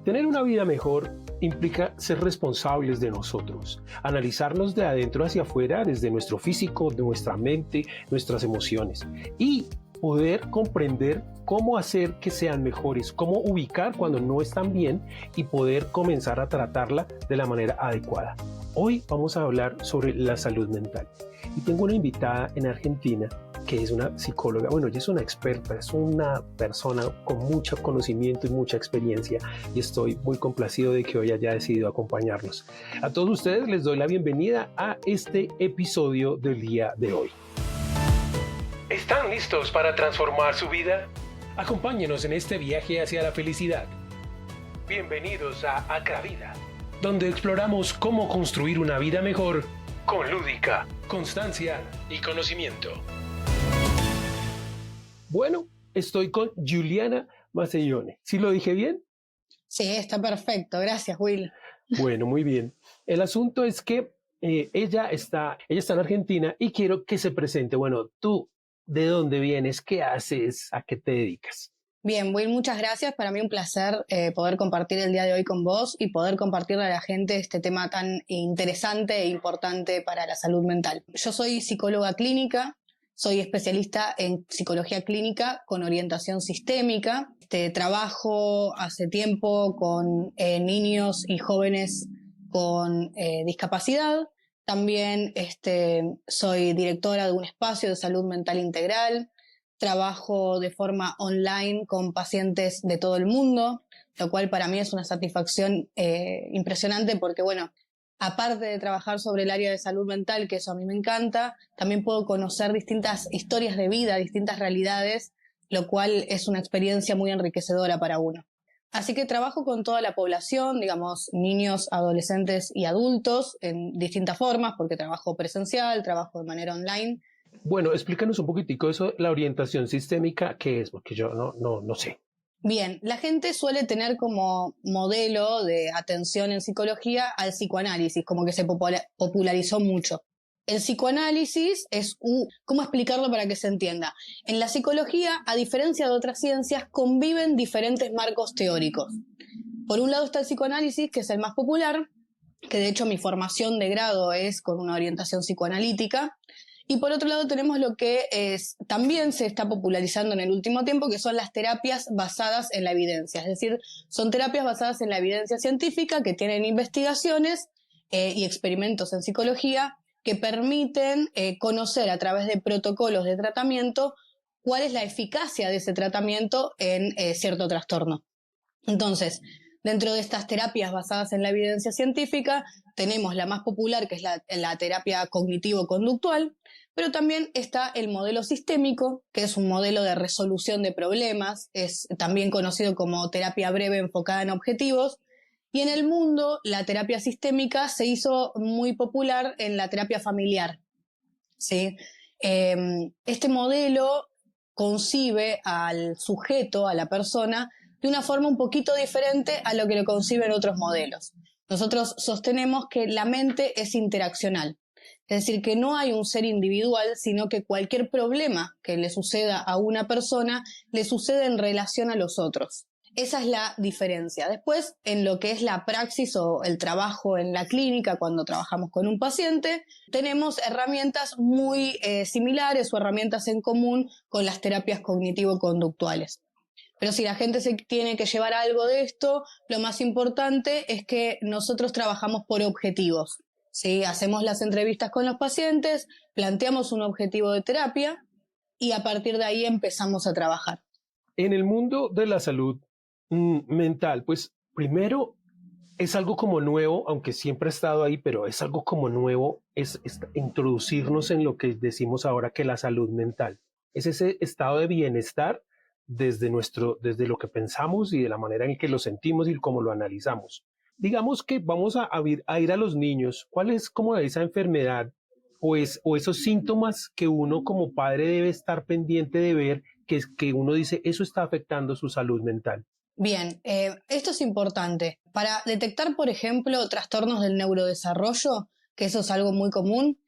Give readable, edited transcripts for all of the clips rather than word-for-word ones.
Tener una vida mejor implica ser responsables de nosotros, analizarnos de adentro hacia afuera, desde nuestro físico, de nuestra mente, nuestras emociones y poder comprender cómo hacer que sean mejores, cómo ubicar cuando no están bien y poder comenzar a tratarla de la manera adecuada. Hoy vamos a hablar sobre la salud mental y tengo una invitada en Argentina que es una psicóloga, bueno, ella es una experta, es una persona con mucho conocimiento y mucha experiencia y estoy muy complacido de que hoy haya decidido acompañarnos. A todos ustedes les doy la bienvenida a este episodio del día de hoy. ¿Están listos para transformar su vida? Acompáñenos en este viaje hacia la felicidad. Bienvenidos a Acravida, donde exploramos cómo construir una vida mejor con lúdica, constancia y conocimiento. Bueno, estoy con Giuliana Massellone. ¿Sí lo dije bien? Sí, está perfecto. Gracias, Will. Bueno, muy bien. El asunto es que ella está en Argentina y quiero que se presente. Bueno, tú, ¿de dónde vienes? ¿Qué haces? ¿A qué te dedicas? Bien, Will, muchas gracias. Para mí un placer poder compartir el día de hoy con vos y poder compartirle a la gente este tema tan interesante e importante para la salud mental. Yo soy psicóloga clínica. Soy especialista en psicología clínica con orientación sistémica. Trabajo hace tiempo con niños y jóvenes con discapacidad. También soy directora de un espacio de salud mental integral. Trabajo de forma online con pacientes de todo el mundo, lo cual para mí es una satisfacción impresionante porque, bueno, aparte de trabajar sobre el área de salud mental, que eso a mí me encanta, también puedo conocer distintas historias de vida, distintas realidades, lo cual es una experiencia muy enriquecedora para uno. Así que trabajo con toda la población, digamos, niños, adolescentes y adultos en distintas formas, porque trabajo presencial, trabajo de manera online. Bueno, explícanos un poquitico eso, la orientación sistémica, ¿qué es? Porque yo no sé. Bien, la gente suele tener como modelo de atención en psicología al psicoanálisis, como que se popularizó mucho. El psicoanálisis es ¿cómo explicarlo para que se entienda? En la psicología, a diferencia de otras ciencias, conviven diferentes marcos teóricos. Por un lado está el psicoanálisis, que es el más popular, que de hecho mi formación de grado es con una orientación psicoanalítica. Y por otro lado tenemos lo que también se está popularizando en el último tiempo, que son las terapias basadas en la evidencia. Es decir, son terapias basadas en la evidencia científica que tienen investigaciones y experimentos en psicología que permiten conocer a través de protocolos de tratamiento cuál es la eficacia de ese tratamiento en cierto trastorno. Entonces, dentro de estas terapias basadas en la evidencia científica, tenemos la más popular, que es la terapia cognitivo-conductual, pero también está el modelo sistémico, que es un modelo de resolución de problemas, es también conocido como terapia breve enfocada en objetivos, y en el mundo la terapia sistémica se hizo muy popular en la terapia familiar, ¿sí? Este modelo concibe al sujeto, a la persona, de una forma un poquito diferente a lo que lo conciben otros modelos. Nosotros sostenemos que la mente es interaccional, es decir, que no hay un ser individual, sino que cualquier problema que le suceda a una persona le sucede en relación a los otros. Esa es la diferencia. Después, en lo que es la praxis o el trabajo en la clínica, cuando trabajamos con un paciente, tenemos herramientas muy similares o herramientas en común con las terapias cognitivo-conductuales. Pero si la gente se tiene que llevar algo de esto, lo más importante es que nosotros trabajamos por objetivos, ¿sí? Hacemos las entrevistas con los pacientes, planteamos un objetivo de terapia y a partir de ahí empezamos a trabajar. En el mundo de la salud mental, pues primero es algo como nuevo, aunque siempre ha estado ahí, pero es algo como nuevo, es introducirnos en lo que decimos ahora que la salud mental. Es ese estado de bienestar desde lo que pensamos y de la manera en que lo sentimos y cómo lo analizamos. Digamos que vamos a ir a los niños. ¿Cuál es como esa enfermedad o esos síntomas que uno como padre debe estar pendiente de ver que uno dice eso está afectando su salud mental? Bien, esto es importante. Para detectar, por ejemplo, trastornos del neurodesarrollo, que eso es algo muy común,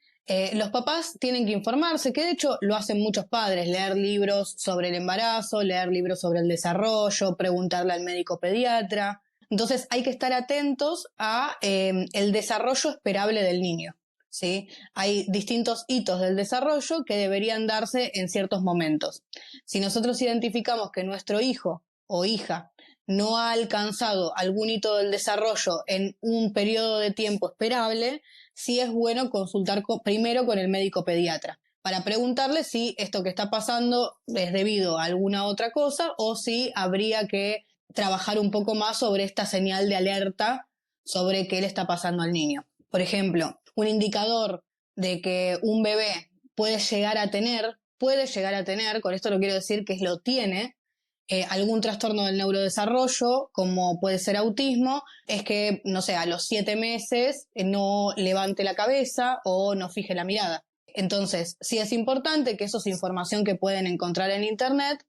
Los papás tienen que informarse, que de hecho lo hacen muchos padres, leer libros sobre el embarazo, leer libros sobre el desarrollo, preguntarle al médico pediatra. Entonces hay que estar atentos a el desarrollo esperable del niño, ¿sí? Hay distintos hitos del desarrollo que deberían darse en ciertos momentos. Si nosotros identificamos que nuestro hijo o hija no ha alcanzado algún hito del desarrollo en un periodo de tiempo esperable, sí es bueno consultar primero con el médico pediatra para preguntarle si esto que está pasando es debido a alguna otra cosa o si habría que trabajar un poco más sobre esta señal de alerta sobre qué le está pasando al niño. Por ejemplo, un indicador de que un bebé puede llegar a tener, con esto no quiero decir que lo tiene, algún trastorno del neurodesarrollo, como puede ser autismo, es que, no sé, a los 7 meses no levante la cabeza o no fije la mirada. Entonces, sí es importante, que eso es información que pueden encontrar en internet,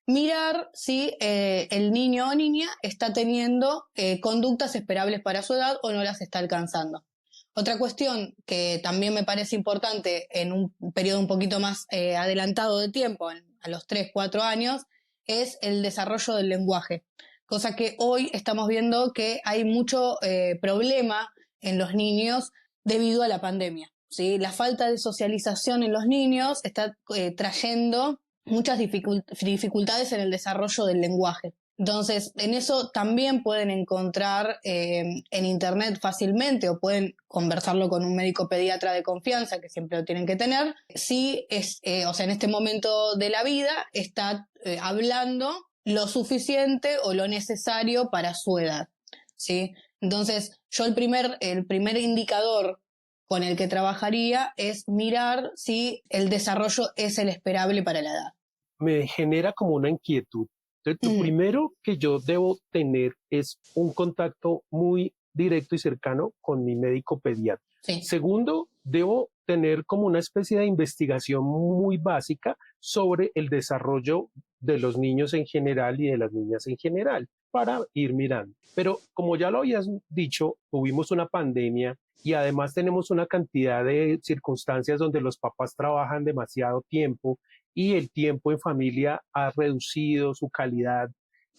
mirar si el niño o niña está teniendo conductas esperables para su edad o no las está alcanzando. Otra cuestión que también me parece importante en un periodo un poquito más adelantado de tiempo, a los 3, 4 años, es el desarrollo del lenguaje, cosa que hoy estamos viendo que hay mucho problema en los niños debido a la pandemia, ¿sí? La falta de socialización en los niños está trayendo muchas dificultades en el desarrollo del lenguaje. Entonces, en eso también pueden encontrar en internet fácilmente o pueden conversarlo con un médico pediatra de confianza, que siempre lo tienen que tener, si es, o sea, en este momento de la vida está hablando lo suficiente o lo necesario para su edad, ¿sí? Entonces, yo el primer indicador con el que trabajaría es mirar si el desarrollo es el esperable para la edad. Me genera como una inquietud. Entonces, lo primero que yo debo tener es un contacto muy directo y cercano con mi médico pediatra. Sí. Segundo, debo tener como una especie de investigación muy básica sobre el desarrollo de los niños en general y de las niñas en general para ir mirando. Pero como ya lo habías dicho, tuvimos una pandemia y además tenemos una cantidad de circunstancias donde los papás trabajan demasiado tiempo y el tiempo en familia ha reducido su calidad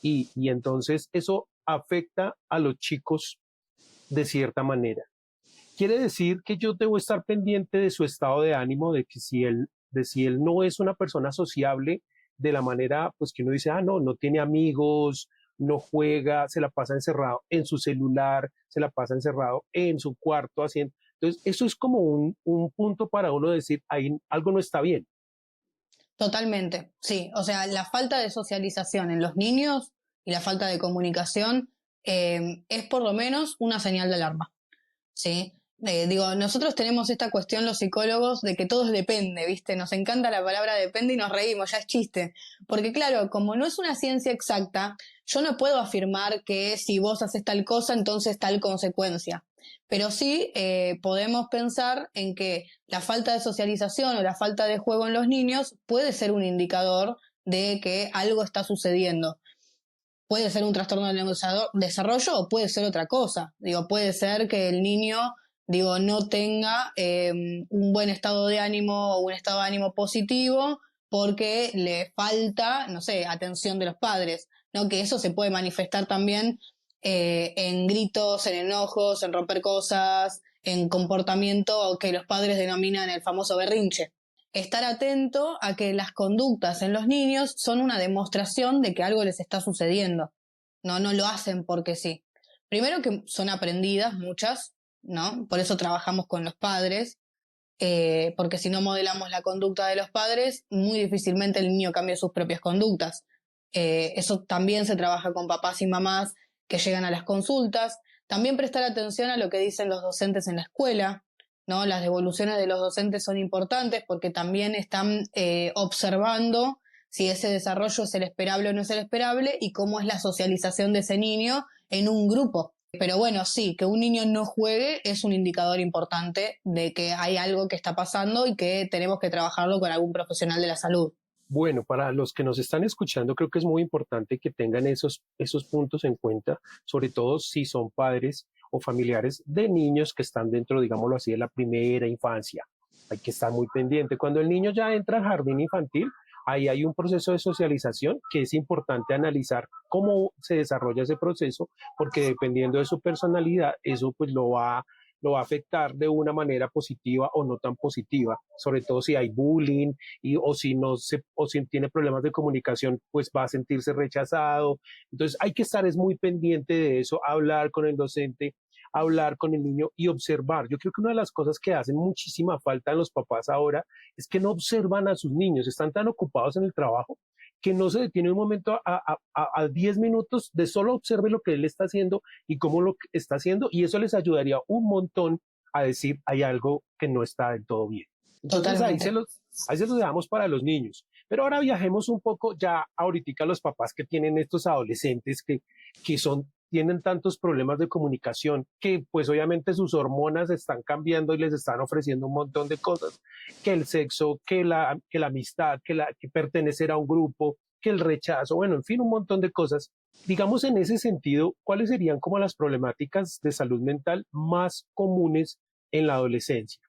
y entonces eso afecta a los chicos de cierta manera. Quiere decir que yo debo estar pendiente de su estado de ánimo, de si él no es una persona sociable de la manera pues que uno dice, no, no tiene amigos, no juega, se la pasa encerrado en su celular, se la pasa encerrado en su cuarto haciendo. Entonces, eso es como un punto para uno decir, ahí algo no está bien. Totalmente, sí. O sea, la falta de socialización en los niños y la falta de comunicación es por lo menos una señal de alarma, ¿sí? Nosotros tenemos esta cuestión los psicólogos de que todo depende, ¿viste? Nos encanta la palabra depende y nos reímos, ya es chiste. Porque claro, como no es una ciencia exacta, yo no puedo afirmar que si vos haces tal cosa, entonces tal consecuencia. Pero sí podemos pensar en que la falta de socialización o la falta de juego en los niños puede ser un indicador de que algo está sucediendo. Puede ser un trastorno del desarrollo o puede ser otra cosa. Puede ser que el niño, no tenga un buen estado de ánimo o un estado de ánimo positivo porque le falta, no sé, atención de los padres, ¿no? Que eso se puede manifestar también en gritos, en enojos, en romper cosas, en comportamiento que los padres denominan el famoso berrinche. Estar atento a que las conductas en los niños son una demostración de que algo les está sucediendo. No lo hacen porque sí. Primero que son aprendidas muchas, ¿no? Por eso trabajamos con los padres, porque si no modelamos la conducta de los padres, muy difícilmente el niño cambia sus propias conductas. Eso también se trabaja con papás y mamás que llegan a las consultas. También prestar atención a lo que dicen los docentes en la escuela, ¿no? Las devoluciones de los docentes son importantes porque también están observando si ese desarrollo es el esperable o no es el esperable y cómo es la socialización de ese niño en un grupo. Pero bueno, sí, que un niño no juegue es un indicador importante de que hay algo que está pasando y que tenemos que trabajarlo con algún profesional de la salud. Bueno, para los que nos están escuchando, creo que es muy importante que tengan esos puntos en cuenta, sobre todo si son padres o familiares de niños que están dentro, digámoslo así, de la primera infancia. hay que estar muy pendiente. Cuando el niño ya entra al jardín infantil, ahí hay un proceso de socialización que es importante analizar cómo se desarrolla ese proceso, porque dependiendo de su personalidad, eso pues lo va a afectar de una manera positiva o no tan positiva, sobre todo si hay bullying o si no se, o si tiene problemas de comunicación, pues va a sentirse rechazado. Entonces hay que estar es muy pendiente de eso, hablar con el docente, hablar con el niño y observar. Yo creo que una de las cosas que hacen muchísima falta en los papás ahora es que no observan a sus niños, están tan ocupados en el trabajo que no se detiene un momento a 10 minutos de solo observe lo que él está haciendo y cómo lo está haciendo, y eso les ayudaría un montón a decir hay algo que no está del todo bien. Entonces Totalmente. ahí se los dejamos para los niños. Pero ahora viajemos un poco ya ahorita los papás que tienen estos adolescentes que son, tienen tantos problemas de comunicación que pues obviamente sus hormonas están cambiando y les están ofreciendo un montón de cosas, que el sexo, que la amistad, que pertenecer a un grupo, que el rechazo, bueno, en fin, un montón de cosas. Digamos en ese sentido, ¿cuáles serían como las problemáticas de salud mental más comunes en la adolescencia?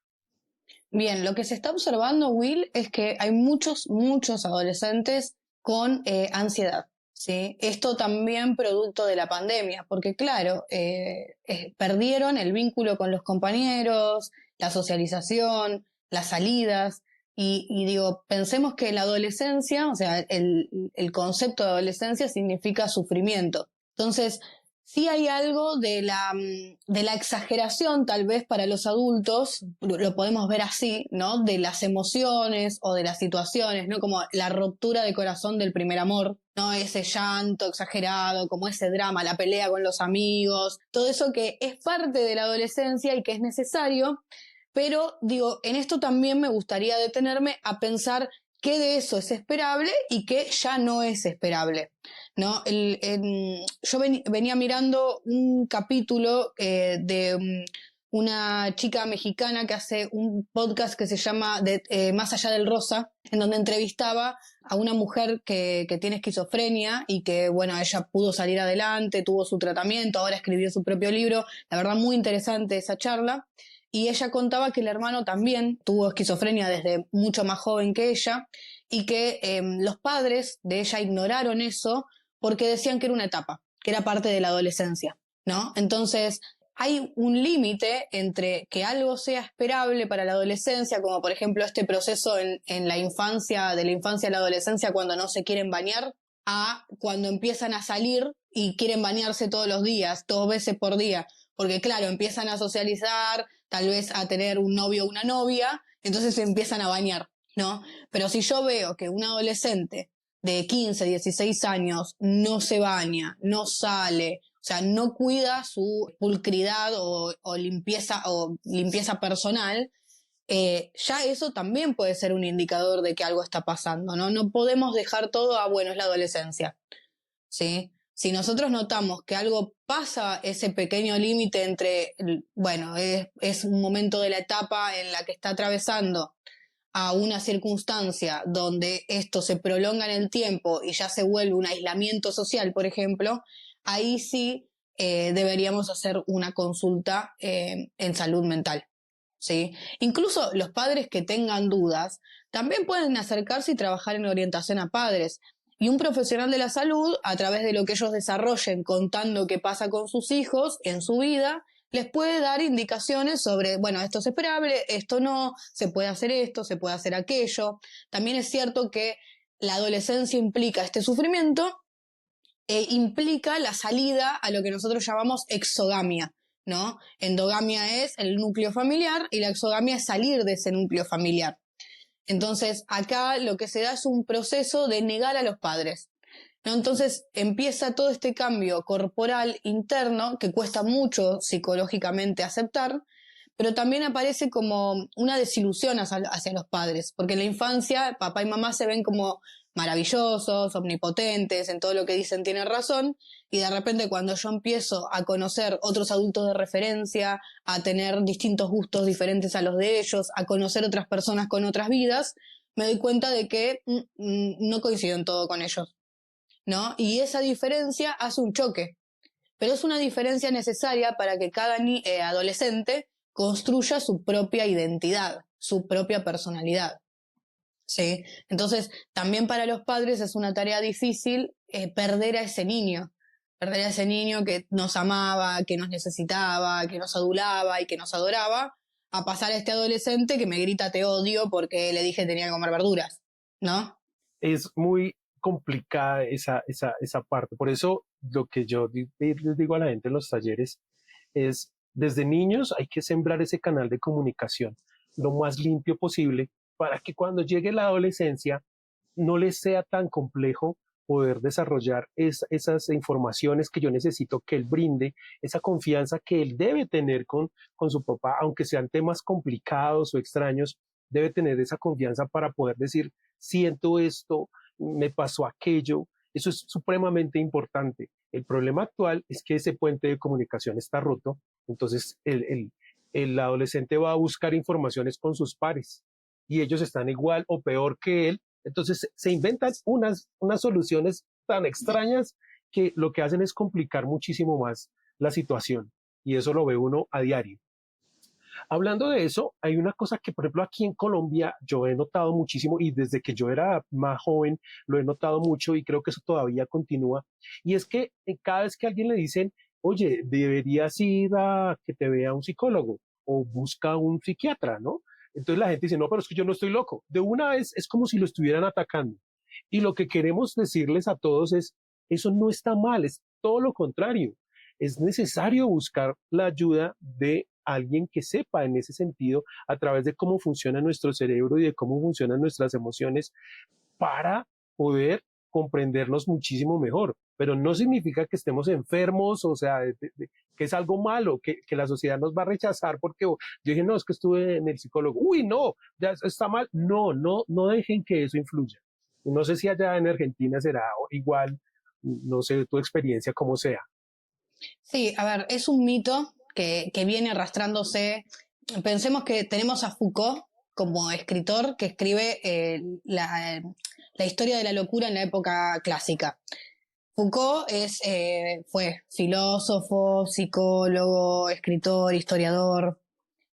Bien, lo que se está observando, Will, es que hay muchos adolescentes con ansiedad. ¿Sí? Esto también producto de la pandemia, porque claro, perdieron el vínculo con los compañeros, la socialización, las salidas, y digo, pensemos que la adolescencia, o sea, el concepto de adolescencia significa sufrimiento. Entonces, sí hay algo de la exageración, tal vez para los adultos, lo podemos ver así, ¿no? De las emociones o de las situaciones, ¿no? Como la ruptura de corazón del primer amor, ¿no? Ese llanto exagerado, como ese drama, la pelea con los amigos, todo eso que es parte de la adolescencia y que es necesario, pero digo, en esto también me gustaría detenerme a pensar qué de eso es esperable y qué ya no es esperable, ¿no? Yo venía mirando un capítulo de una chica mexicana que hace un podcast que se llama Más allá del rosa, en donde entrevistaba a una mujer que tiene esquizofrenia y que, bueno, ella pudo salir adelante, tuvo su tratamiento, ahora escribió su propio libro. La verdad, muy interesante esa charla. Y ella contaba que el hermano también tuvo esquizofrenia desde mucho más joven que ella y que los padres de ella ignoraron eso porque decían que era una etapa, que era parte de la adolescencia, ¿no? Entonces, hay un límite entre que algo sea esperable para la adolescencia, como por ejemplo este proceso en la infancia, de la infancia a la adolescencia cuando no se quieren bañar, a cuando empiezan a salir y quieren bañarse todos los días, 2 veces por día, porque claro, empiezan a socializar, tal vez a tener un novio o una novia, entonces se empiezan a bañar, ¿no? Pero si yo veo que un adolescente de 15, 16 años no se baña, no sale, o sea, no cuida su pulcridad o limpieza personal, ya eso también puede ser un indicador de que algo está pasando, ¿no? No podemos dejar todo a, bueno, es la adolescencia, ¿sí? Si nosotros notamos que algo pasa ese pequeño límite entre, bueno, es un momento de la etapa en la que está atravesando a una circunstancia donde esto se prolonga en el tiempo y ya se vuelve un aislamiento social, por ejemplo, ahí sí deberíamos hacer una consulta en salud mental, ¿sí? Incluso los padres que tengan dudas también pueden acercarse y trabajar en orientación a padres. Y un profesional de la salud, a través de lo que ellos desarrollen contando qué pasa con sus hijos en su vida, les puede dar indicaciones sobre, bueno, esto es esperable, esto no, se puede hacer esto, se puede hacer aquello. También es cierto que la adolescencia implica este sufrimiento implica la salida a lo que nosotros llamamos exogamia, ¿no? Endogamia es el núcleo familiar y la exogamia es salir de ese núcleo familiar. Entonces, acá lo que se da es un proceso de negar a los padres, ¿no? Entonces empieza todo este cambio corporal interno que cuesta mucho psicológicamente aceptar, pero también aparece como una desilusión hacia los padres, porque en la infancia papá y mamá se ven como maravillosos, omnipotentes, en todo lo que dicen tienen razón, y de repente cuando yo empiezo a conocer otros adultos de referencia, a tener distintos gustos diferentes a los de ellos, a conocer otras personas con otras vidas, me doy cuenta de que no coincido en todo con ellos, ¿no? Y esa diferencia hace un choque, pero es una diferencia necesaria para que cada adolescente construya su propia identidad, su propia personalidad. ¿Sí? Entonces, también para los padres es una tarea difícil perder a ese niño que nos amaba, que nos necesitaba, que nos adulaba y que nos adoraba, a pasar a este adolescente que me grita te odio porque le dije que tenía que comer verduras, ¿no? Es muy complicada esa parte. Por eso lo que yo les digo a la gente en los talleres es, desde niños hay que sembrar ese canal de comunicación lo más limpio posible para que cuando llegue la adolescencia no les sea tan complejo poder desarrollar esas informaciones que yo necesito que él brinde, esa confianza que él debe tener con su papá, aunque sean temas complicados o extraños, debe tener esa confianza para poder decir, siento esto, me pasó aquello. Eso es supremamente importante. El problema actual es que ese puente de comunicación está roto, entonces el adolescente va a buscar informaciones con sus pares y ellos están igual o peor que él, entonces se inventan unas soluciones tan extrañas que lo que hacen es complicar muchísimo más la situación y eso lo ve uno a diario. Hablando de eso, hay una cosa que, por ejemplo, aquí en Colombia yo he notado muchísimo y desde que yo era más joven lo he notado mucho y creo que eso todavía continúa. Y es que cada vez que a alguien le dicen, oye, deberías ir a que te vea un psicólogo o busca un psiquiatra, ¿no? Entonces la gente dice, no, pero es que yo no estoy loco. De una vez es como si lo estuvieran atacando. Y lo que queremos decirles a todos es, eso no está mal, es todo lo contrario. Es necesario buscar la ayuda de alguien que sepa en ese sentido a través de cómo funciona nuestro cerebro y de cómo funcionan nuestras emociones para poder comprendernos muchísimo mejor. Pero no significa que estemos enfermos, o sea, que es algo malo, que la sociedad nos va a rechazar porque yo dije, no, es que estuve en el psicólogo. Uy, no, ya está mal. No, no, no dejen que eso influya. No sé si allá en Argentina será igual, no sé tu experiencia cómo sea. Sí, a ver, es un mito que viene arrastrándose. Pensemos que tenemos a Foucault como escritor que escribe la historia de la locura en la época clásica. Foucault fue filósofo, psicólogo, escritor, historiador,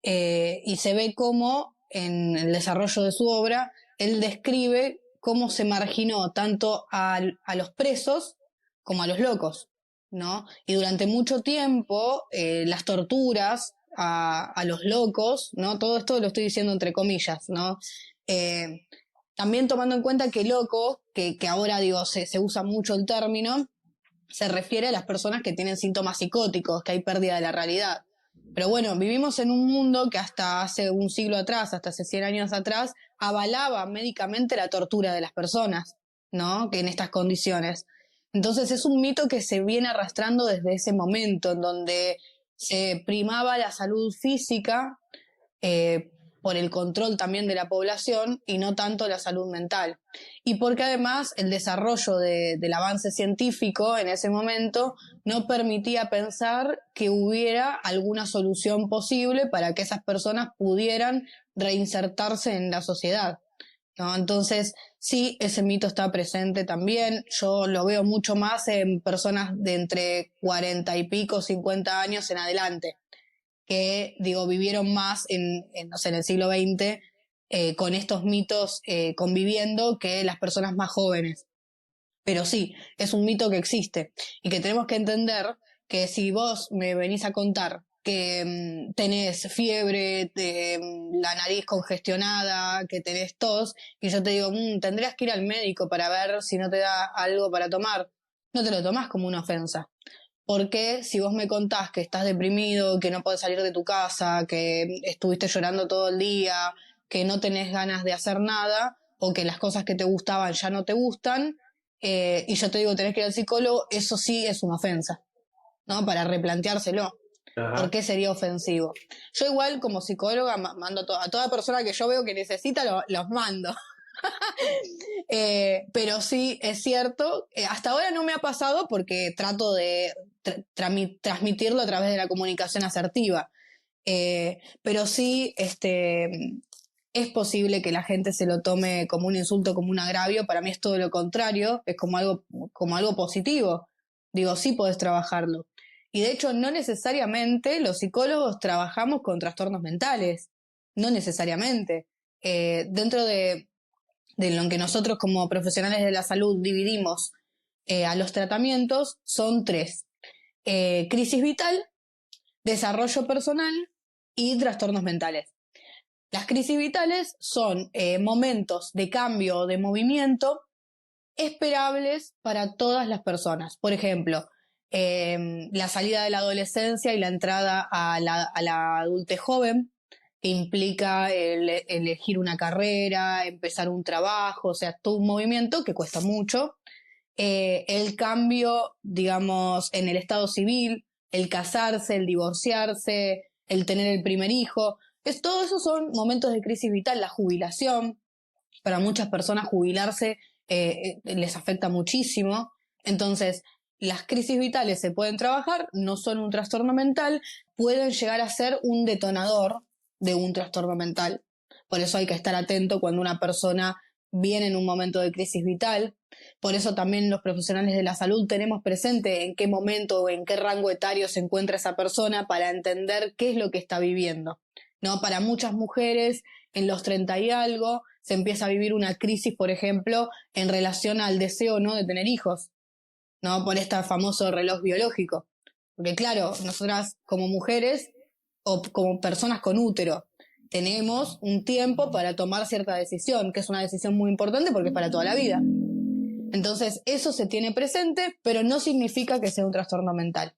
y se ve cómo en el desarrollo de su obra él describe cómo se marginó tanto a los presos como a los locos, ¿no? Y durante mucho tiempo las torturas a los locos, ¿no? Todo esto lo estoy diciendo entre comillas, ¿no? Eh, También tomando en cuenta que loco, que ahora digo, se usa mucho el término, se refiere a las personas que tienen síntomas psicóticos, que hay pérdida de la realidad. Pero bueno, vivimos en un mundo que hasta hace un siglo atrás, hasta hace 100 años atrás, avalaba médicamente la tortura de las personas, ¿no? Que en estas condiciones. Entonces es un mito que se viene arrastrando desde ese momento, en donde se primaba la salud física eh, por el control también de la población y no tanto la salud mental. Y porque además el desarrollo del avance científico en ese momento no permitía pensar que hubiera alguna solución posible para que esas personas pudieran reinsertarse en la sociedad, ¿no? Entonces, sí, ese mito está presente también. Yo lo veo mucho más en personas de entre 40 y pico, 50 años en adelante que, digo, vivieron más no sé, en el siglo XX con estos mitos conviviendo que las personas más jóvenes. Pero sí, es un mito que existe y que tenemos que entender que si vos me venís a contar que tenés fiebre, la nariz congestionada, que tenés tos, y yo te digo, tendrías que ir al médico para ver si no te da algo para tomar, no te lo tomás como una ofensa. Porque si vos me contás que estás deprimido, que no podés salir de tu casa, que estuviste llorando todo el día, que no tenés ganas de hacer nada, o que las cosas que te gustaban ya no te gustan, y yo te digo tenés que ir al psicólogo, eso sí es una ofensa, ¿no? Para replanteárselo. ¿Por Ajá. qué sería ofensivo? Yo igual como psicóloga mando a toda persona que yo veo que necesita, los mando. Pero sí, es cierto, hasta ahora no me ha pasado porque trato de transmitirlo a través de la comunicación asertiva. Pero sí, es posible que la gente se lo tome como un insulto, como un agravio. Para mí es todo lo contrario, es como algo positivo. Digo, sí podés trabajarlo. Y de hecho, no necesariamente los psicólogos trabajamos con trastornos mentales. No necesariamente. Dentro de lo que nosotros como profesionales de la salud dividimos a los tratamientos, son 3. Crisis vital, desarrollo personal y trastornos mentales. Las crisis vitales son momentos de cambio o de movimiento esperables para todas las personas. Por ejemplo, la salida de la adolescencia y la entrada a la adultez joven, que implica elegir una carrera, empezar un trabajo, o sea, todo un movimiento que cuesta mucho. El cambio, digamos, en el estado civil, el casarse, el divorciarse, el tener el primer hijo, todo eso son momentos de crisis vital. La jubilación, para muchas personas jubilarse les afecta muchísimo. Entonces, las crisis vitales se pueden trabajar, no son un trastorno mental, pueden llegar a ser un detonador de un trastorno mental. Por eso hay que estar atento cuando una persona viene en un momento de crisis vital. Por eso también los profesionales de la salud tenemos presente en qué momento o en qué rango etario se encuentra esa persona para entender qué es lo que está viviendo, ¿no? Para muchas mujeres, en los 30 y algo, se empieza a vivir una crisis, por ejemplo, en relación al deseo no de tener hijos, ¿no? Por este famoso reloj biológico. Porque claro, nosotras como mujeres o como personas con útero tenemos un tiempo para tomar cierta decisión, que es una decisión muy importante porque es para toda la vida. Entonces, eso se tiene presente, pero no significa que sea un trastorno mental.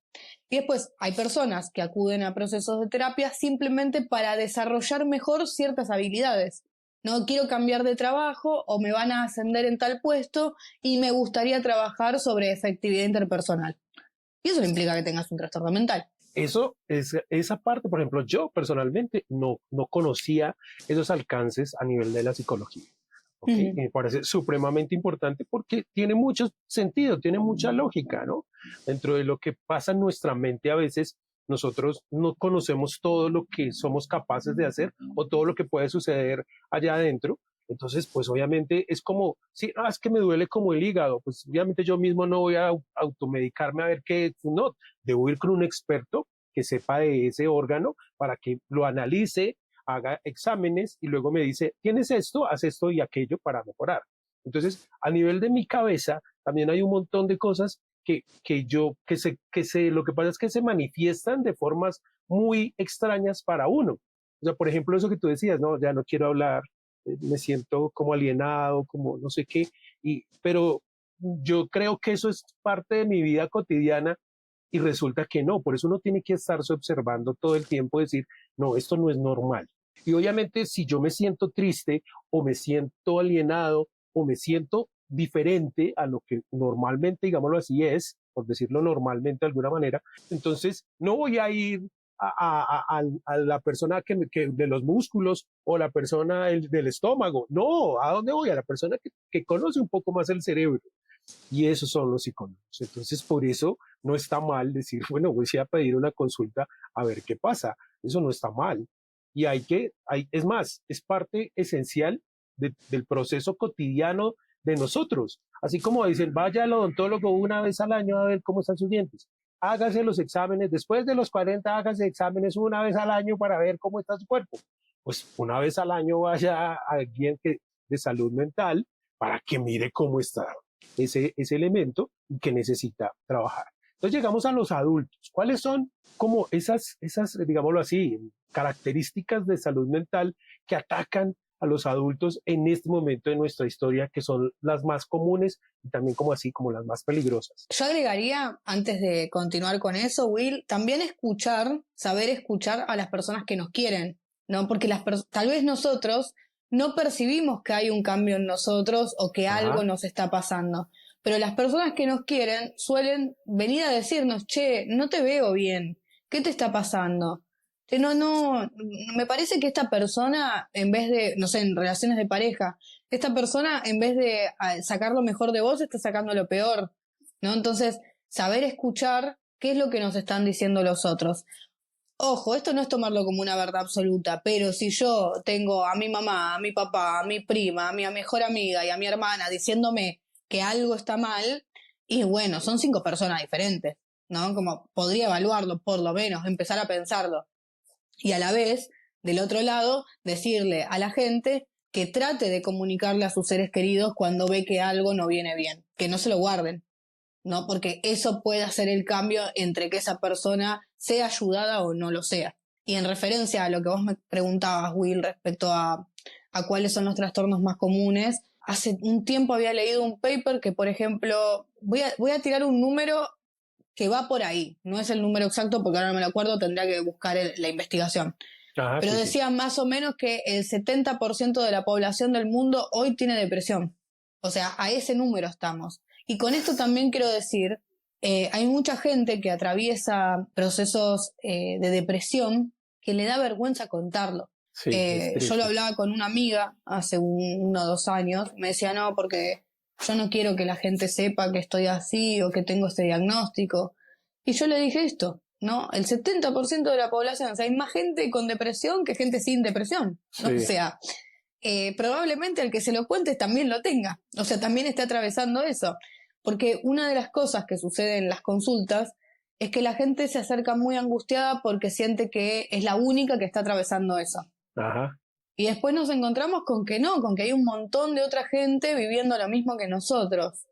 Y después hay personas que acuden a procesos de terapia simplemente para desarrollar mejor ciertas habilidades. No quiero cambiar de trabajo o me van a ascender en tal puesto y me gustaría trabajar sobre efectividad interpersonal. Y eso no implica que tengas un trastorno mental. Esa parte, por ejemplo, yo personalmente no conocía esos alcances a nivel de la psicología. ¿Okay? Me parece supremamente importante porque tiene mucho sentido, tiene mucha lógica, ¿no? Dentro de lo que pasa en nuestra mente a veces, nosotros no conocemos todo lo que somos capaces de hacer o todo lo que puede suceder allá adentro. Entonces, pues obviamente es como, sí, es que me duele como el hígado, pues obviamente yo mismo no voy a automedicarme a ver qué, no, debo ir con un experto que sepa de ese órgano para que lo analice, haga exámenes y luego me dice, tienes esto, haz esto y aquello para mejorar. Entonces, a nivel de mi cabeza, también hay un montón de cosas lo que pasa es que se manifiestan de formas muy extrañas para uno. O sea, por ejemplo, eso que tú decías, no, ya no quiero hablar, me siento como alienado, como no sé qué, pero yo creo que eso es parte de mi vida cotidiana y resulta que no, por eso uno tiene que estarse observando todo el tiempo, decir, no, esto no es normal. Y obviamente si yo me siento triste o me siento alienado o me siento diferente a lo que normalmente, digámoslo así, es, por decirlo normalmente de alguna manera, entonces no voy a ir a la persona que de los músculos o la persona del estómago. No, ¿a dónde voy? A la persona que conoce un poco más el cerebro. Y esos son los psicólogos. Entonces, por eso no está mal decir, bueno, voy a pedir una consulta a ver qué pasa. Eso no está mal. Y es más, es parte esencial del proceso cotidiano de nosotros. Así como dicen, vaya al odontólogo una vez al año a ver cómo están sus dientes. Hágase los exámenes, después de los 40, hágase exámenes una vez al año para ver cómo está su cuerpo. Pues una vez al año vaya a alguien de salud mental para que mire cómo está ese elemento que necesita trabajar. Entonces llegamos a los adultos. ¿Cuáles son como esas, digámoslo así, características de salud mental que atacan a los adultos en este momento de nuestra historia, que son las más comunes y también como así, como las más peligrosas? Yo agregaría, antes de continuar con eso, Will, también saber escuchar a las personas que nos quieren, ¿no? Porque tal vez nosotros no percibimos que hay un cambio en nosotros o que algo nos está pasando. Pero las personas que nos quieren suelen venir a decirnos, che, no te veo bien, ¿qué te está pasando? No, me parece que esta persona, en vez de, no sé, en relaciones de pareja, esta persona, en vez de sacar lo mejor de vos, está sacando lo peor, ¿no? Entonces, saber escuchar qué es lo que nos están diciendo los otros. Ojo, esto no es tomarlo como una verdad absoluta, pero si yo tengo a mi mamá, a mi papá, a mi prima, a mi mejor amiga y a mi hermana diciéndome que algo está mal, y bueno, son 5 personas diferentes, ¿no? Como podría evaluarlo, por lo menos, empezar a pensarlo. Y a la vez, del otro lado, decirle a la gente que trate de comunicarle a sus seres queridos cuando ve que algo no viene bien, que no se lo guarden, ¿no? Porque eso puede hacer el cambio entre que esa persona sea ayudada o no lo sea. Y en referencia a lo que vos me preguntabas, Will, respecto a cuáles son los trastornos más comunes, hace un tiempo había leído un paper que, por ejemplo, voy a tirar un número que va por ahí, no es el número exacto porque ahora no me lo acuerdo, tendría que buscar la investigación. Ajá, Pero sí, decía más o menos que el 70% de la población del mundo hoy tiene depresión. O sea, a ese número estamos. Y con esto también quiero decir, hay mucha gente que atraviesa procesos de depresión que le da vergüenza contarlo. sí, es Yo lo triste. hablaba con una amiga hace 1 o 2 años, me decía, no, porque yo no quiero que la gente sepa que estoy así o que tengo este diagnóstico. Y yo le dije esto, ¿no? El 70% de la población, o sea, hay más gente con depresión que gente sin depresión, ¿no? Sí. O sea, probablemente el que se lo cuentes también lo tenga, o sea, también esté atravesando eso. Porque una de las cosas que sucede en las consultas es que la gente se acerca muy angustiada porque siente que es la única que está atravesando eso. Ajá. Y después nos encontramos con que no, con que hay un montón de otra gente viviendo lo mismo que nosotros.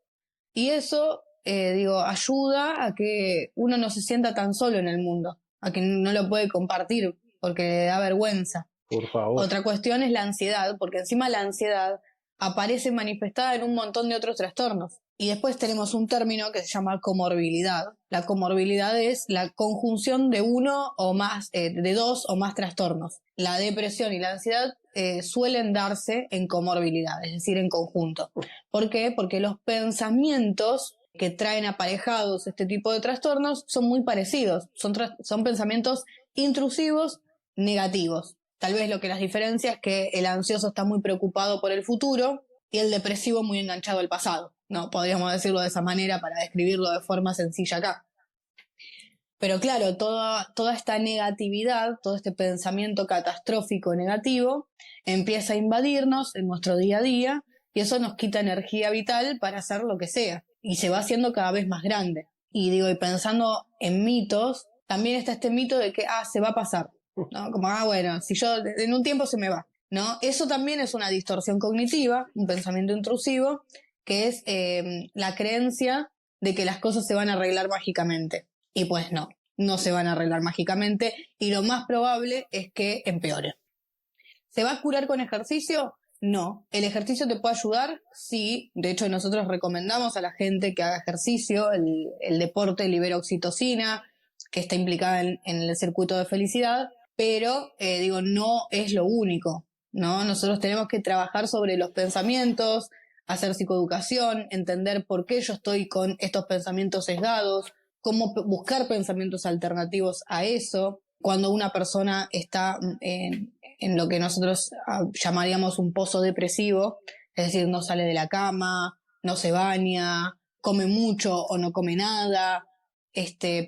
Y eso, ayuda a que uno no se sienta tan solo en el mundo, a que no lo puede compartir porque le da vergüenza. Por favor. Otra cuestión es la ansiedad, porque encima la ansiedad aparece manifestada en un montón de otros trastornos. Y después tenemos un término que se llama comorbilidad. La comorbilidad es la conjunción de uno o más, de 2 o más trastornos. La depresión y la ansiedad suelen darse en comorbilidad, es decir, en conjunto. ¿Por qué? Porque los pensamientos que traen aparejados este tipo de trastornos son muy parecidos. Son pensamientos intrusivos, negativos. Tal vez lo que las diferencia es que el ansioso está muy preocupado por el futuro y el depresivo muy enganchado al pasado, ¿no? Podríamos decirlo de esa manera para describirlo de forma sencilla acá. Pero claro, toda esta negatividad, todo este pensamiento catastrófico negativo, empieza a invadirnos en nuestro día a día y eso nos quita energía vital para hacer lo que sea. Y se va haciendo cada vez más grande. Y pensando en mitos, también está este mito de que, se va a pasar, ¿no? Como, bueno, si yo en un tiempo se me va, ¿no? Eso también es una distorsión cognitiva, un pensamiento intrusivo, que es la creencia de que las cosas se van a arreglar mágicamente. Y pues no se van a arreglar mágicamente y lo más probable es que empeore. ¿Se va a curar con ejercicio? No. ¿El ejercicio te puede ayudar? Sí. De hecho, nosotros recomendamos a la gente que haga ejercicio. El deporte libera oxitocina, que está implicada en el circuito de felicidad, pero no es lo único, ¿no? Nosotros tenemos que trabajar sobre los pensamientos, hacer psicoeducación, entender por qué yo estoy con estos pensamientos sesgados, cómo buscar pensamientos alternativos a eso. Cuando una persona está en lo que nosotros llamaríamos un pozo depresivo, es decir, no sale de la cama, no se baña, come mucho o no come nada,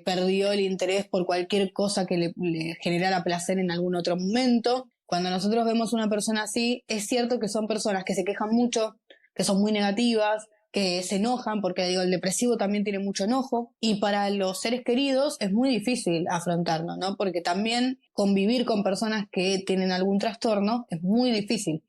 perdió el interés por cualquier cosa que le generara placer en algún otro momento. Cuando nosotros vemos una persona así, es cierto que son personas que se quejan mucho, que son muy negativas, que se enojan, porque el depresivo también tiene mucho enojo, y para los seres queridos es muy difícil afrontarlo, ¿no? Porque también convivir con personas que tienen algún trastorno es muy difícil.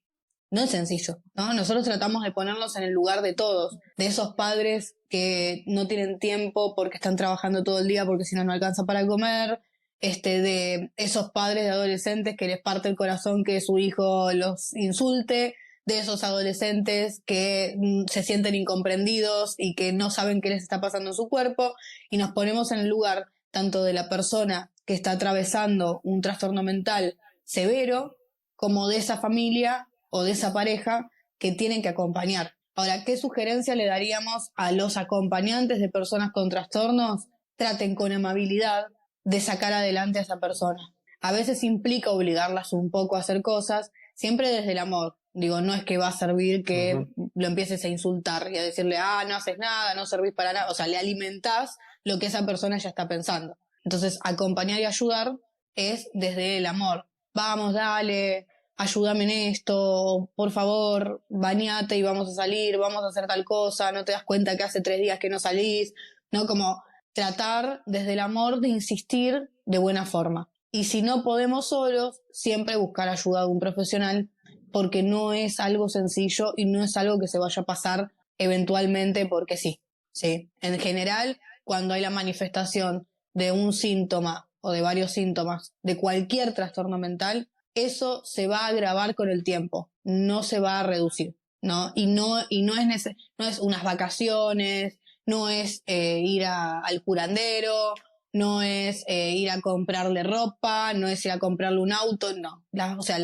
No es sencillo, ¿no? Nosotros tratamos de ponernos en el lugar de todos, de esos padres que no tienen tiempo porque están trabajando todo el día porque si no, no alcanza para comer, de esos padres de adolescentes que les parte el corazón que su hijo los insulte, de esos adolescentes que se sienten incomprendidos y que no saben qué les está pasando en su cuerpo, y nos ponemos en el lugar tanto de la persona que está atravesando un trastorno mental severo como de esa familia o de esa pareja que tienen que acompañar. Ahora, ¿qué sugerencia le daríamos a los acompañantes de personas con trastornos? Traten con amabilidad de sacar adelante a esa persona. A veces implica obligarlas un poco a hacer cosas, siempre desde el amor. No es que va a servir que lo empieces a insultar y a decirle, no haces nada, no servís para nada. O sea, le alimentás lo que esa persona ya está pensando. Entonces, acompañar y ayudar es desde el amor. Vamos, dale, ayúdame en esto, por favor, bañate y vamos a salir, vamos a hacer tal cosa, no te das cuenta que hace 3 días que no salís, ¿no? Como tratar desde el amor de insistir de buena forma. Y si no podemos solos, siempre buscar ayuda de un profesional, porque no es algo sencillo y no es algo que se vaya a pasar eventualmente porque sí, ¿sí? En general, cuando hay la manifestación de un síntoma o de varios síntomas de cualquier trastorno mental, eso se va a agravar con el tiempo, no se va a reducir, ¿no? No es unas vacaciones, no es al curandero, no es ir a comprarle ropa, no es ir a comprarle un auto, no. O sea,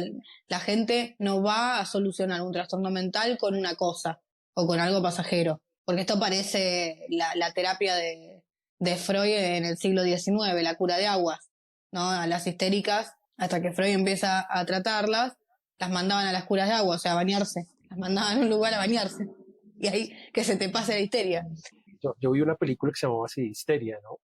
la gente no va a solucionar un trastorno mental con una cosa o con algo pasajero, porque esto parece la terapia de Freud en el siglo XIX, la cura de aguas, ¿no? A las histéricas, hasta que Freud empieza a tratarlas, las mandaban a las curas de agua, o sea, a bañarse, las mandaban a un lugar a bañarse, y ahí que se te pase la histeria. Yo vi una película que se llamaba así, Histeria, ¿no?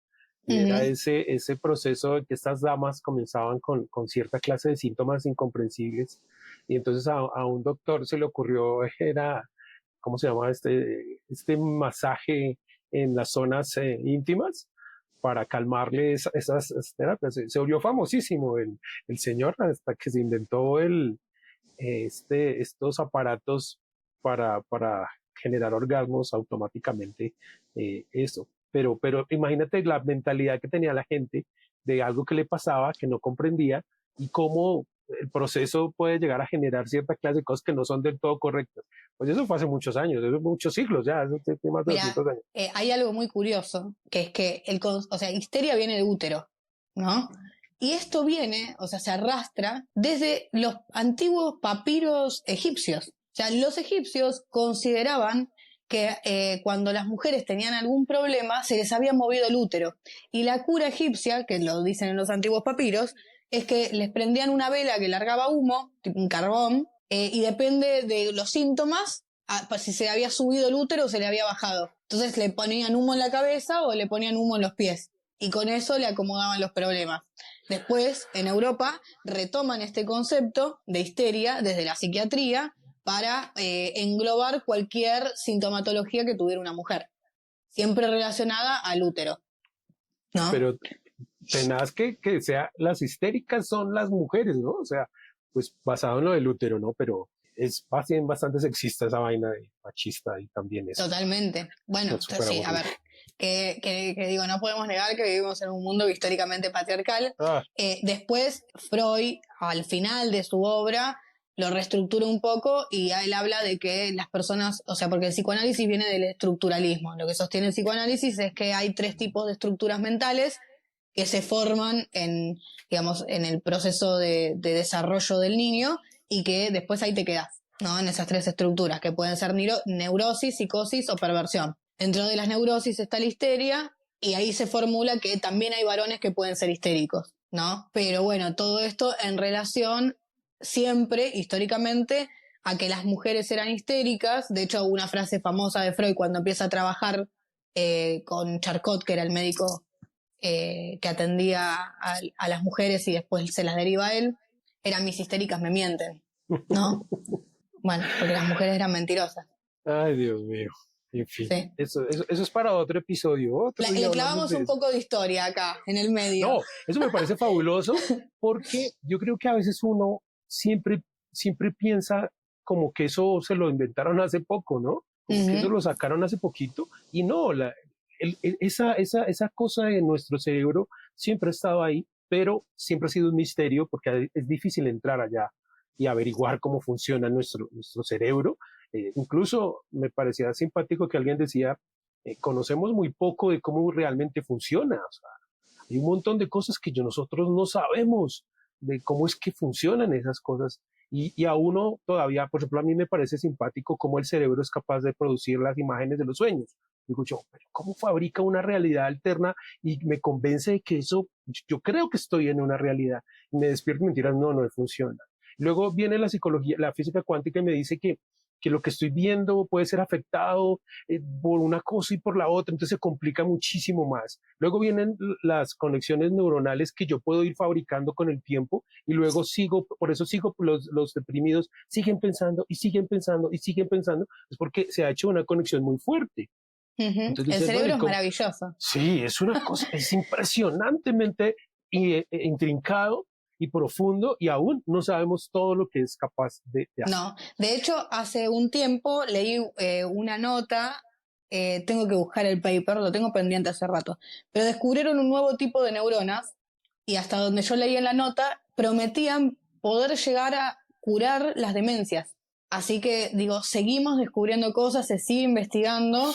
Y era Uh-huh. ese proceso de que estas damas comenzaban con cierta clase de síntomas incomprensibles y entonces a un doctor se le ocurrió, era, ¿cómo se llama? Este masaje en las zonas íntimas para calmarle esas terapias. Se volvió famosísimo el señor hasta que se inventó estos aparatos para generar orgasmos automáticamente, eso. Pero imagínate la mentalidad que tenía la gente de algo que le pasaba, que no comprendía, y cómo el proceso puede llegar a generar cierta clase de cosas que no son del todo correctas. Pues eso fue hace muchos años, eso muchos siglos ya, eso tiene más de Mira, 200 años. hay algo muy curioso, que es que o sea, histeria viene de útero, ¿no? Y esto viene, o sea, se arrastra desde los antiguos papiros egipcios. O sea, los egipcios consideraban que cuando las mujeres tenían algún problema se les había movido el útero. Y la cura egipcia, que lo dicen en los antiguos papiros, es que les prendían una vela que largaba humo, tipo un carbón, y depende de los síntomas, si se había subido el útero o se le había bajado. Entonces le ponían humo en la cabeza o le ponían humo en los pies. Y con eso le acomodaban los problemas. Después, en Europa, retoman este concepto de histeria desde la psiquiatría para englobar cualquier sintomatología que tuviera una mujer, siempre relacionada al útero, ¿no? Pero tenaz que sea, las histéricas son las mujeres, ¿no? O sea, pues basado en lo del útero, ¿no? Pero es bastante sexista esa vaina de machista y también eso. Totalmente. Bueno, sí, a ver, que digo, no podemos negar que vivimos en un mundo históricamente patriarcal. Después, Freud, al final de su obra, lo reestructura un poco y él habla de que las personas, o sea, porque el psicoanálisis viene del estructuralismo. Lo que sostiene el psicoanálisis es que hay 3 tipos de estructuras mentales que se forman digamos, en el proceso de desarrollo del niño y que después ahí te quedás, ¿no? En esas 3 estructuras, que pueden ser neurosis, psicosis o perversión. Dentro de las neurosis está la histeria y ahí se formula que también hay varones que pueden ser histéricos, ¿no? Pero bueno, todo esto en relación siempre, históricamente, a que las mujeres eran histéricas. De hecho, una frase famosa de Freud cuando empieza a trabajar con Charcot, que era el médico que atendía a las mujeres y después se las deriva a él, eran mis histéricas me mienten, ¿no? Bueno, porque las mujeres eran mentirosas. Ay, Dios mío. En fin, Sí. eso es para otro episodio. Otro día Le hablamos clavamos de un eso. poco de historia acá, en el medio. No, eso me parece fabuloso porque yo creo que a veces uno siempre piensa como que eso se lo inventaron hace poco, ¿no? Como que eso lo sacaron hace poquito y no, esa cosa de nuestro cerebro siempre ha estado ahí, pero siempre ha sido un misterio porque es difícil entrar allá y averiguar cómo funciona nuestro cerebro. Incluso me parecía simpático que alguien decía, conocemos muy poco de cómo realmente funciona. O sea, hay un montón de cosas que nosotros no sabemos de cómo es que funcionan esas cosas. Y a uno todavía, por ejemplo, a mí me parece simpático cómo el cerebro es capaz de producir las imágenes de los sueños. Digo yo, pero ¿cómo fabrica una realidad alterna y me convence de que eso, yo creo que estoy en una realidad? Y me despierto y mentiras, no funciona. Luego viene la psicología, la física cuántica y me dice que lo que estoy viendo puede ser afectado por una cosa y por la otra, entonces se complica muchísimo más. Luego vienen las conexiones neuronales que yo puedo ir fabricando con el tiempo y luego por eso sigo, los deprimidos siguen pensando y siguen pensando y siguen pensando, es porque se ha hecho una conexión muy fuerte. Entonces, el cerebro es maravilloso. Sí, es una cosa, es impresionantemente intrincado y profundo, y aún no sabemos todo lo que es capaz de hacer. No, de hecho, hace un tiempo leí una nota, tengo que buscar el paper, lo tengo pendiente hace rato, pero descubrieron un nuevo tipo de neuronas y hasta donde yo leí en la nota, prometían poder llegar a curar las demencias. Así que, digo, seguimos descubriendo cosas, se sigue investigando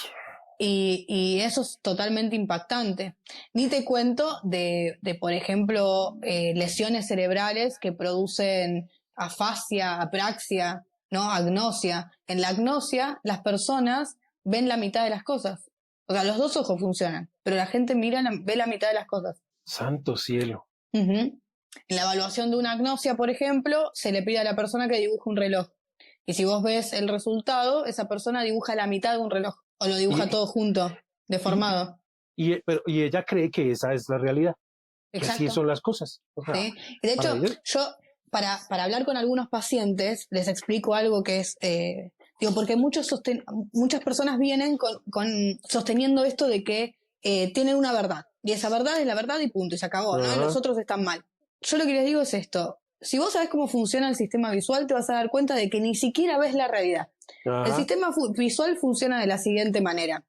y eso es totalmente impactante. Ni te cuento de por ejemplo, lesiones cerebrales que producen afasia, apraxia, ¿no? Agnosia. En la agnosia, las personas ven la mitad de las cosas. O sea, los dos ojos funcionan, pero la gente ve la mitad de las cosas. Santo cielo. Uh-huh. En la evaluación de una agnosia, por ejemplo, se le pide a la persona que dibuje un reloj. Y si vos ves el resultado, esa persona dibuja la mitad de un reloj. O lo dibuja todo junto, deformado. Y ella cree que esa es la realidad. Exacto. Que así son las cosas. O sea, ¿sí? Y de hecho, yo, para hablar con algunos pacientes, les explico algo que es... digo, porque muchas personas vienen sosteniendo esto de que tienen una verdad. Y esa verdad es la verdad y punto. Y se acabó, ¿no? Y los otros están mal. Yo lo que les digo es esto. Si vos sabés cómo funciona el sistema visual, te vas a dar cuenta de que ni siquiera ves la realidad. Ajá. El sistema visual funciona de la siguiente manera.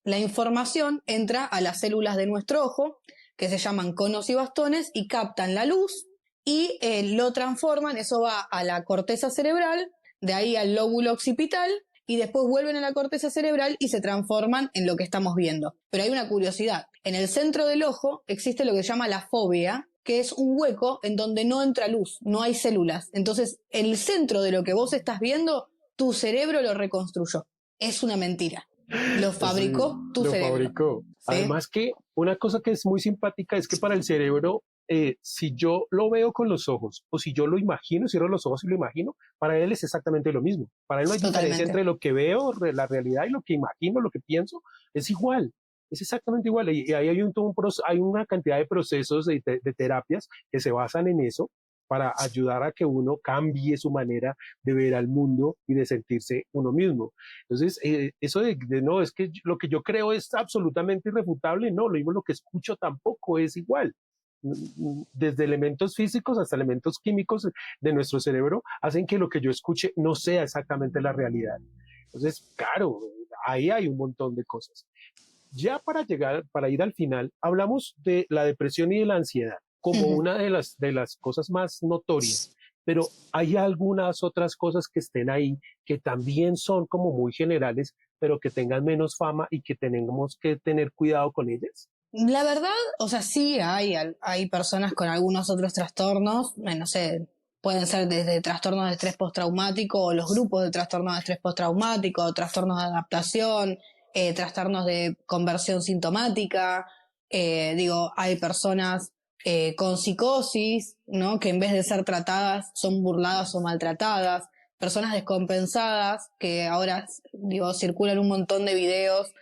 La información entra a las células de nuestro ojo, que se llaman conos y bastones, y captan la luz y lo transforman, eso va a la corteza cerebral, de ahí al lóbulo occipital, y después vuelven a la corteza cerebral y se transforman en lo que estamos viendo. Pero hay una curiosidad. En el centro del ojo existe lo que se llama la fóvea, que es un hueco en donde no entra luz, no hay células. Entonces, el centro de lo que vos estás viendo, tu cerebro lo reconstruyó. Es una mentira. Lo fabricó tu cerebro. Lo fabricó. ¿Sí? Además que una cosa que es muy simpática es que para el cerebro, si yo lo veo con los ojos o si yo lo imagino, cierro los ojos y lo imagino, para él es exactamente lo mismo. Para él no hay diferencia entre lo que veo, la realidad, y lo que imagino, lo que pienso. Es igual. Es exactamente igual. Y ahí hay una cantidad de procesos de terapias que se basan en eso para ayudar a que uno cambie su manera de ver al mundo y de sentirse uno mismo. Entonces, eso de no, es que lo que yo creo es absolutamente irrefutable, no, lo mismo lo que escucho tampoco es igual. Desde elementos físicos hasta elementos químicos de nuestro cerebro hacen que lo que yo escuche no sea exactamente la realidad. Entonces, claro, ahí hay un montón de cosas. Ya para ir al final, hablamos de la depresión y de la ansiedad como una de las cosas más notorias, pero hay algunas otras cosas que estén ahí que también son como muy generales, pero que tengan menos fama y que tenemos que tener cuidado con ellas. La verdad, o sea, sí hay personas con algunos otros trastornos, no sé, pueden ser desde trastornos de estrés postraumático o los grupos de trastornos de estrés postraumático, trastornos de adaptación, trastornos de conversión sintomática, hay personas con psicosis, ¿no? Que en vez de ser tratadas son burladas o maltratadas, personas descompensadas que ahora, circulan un montón de videos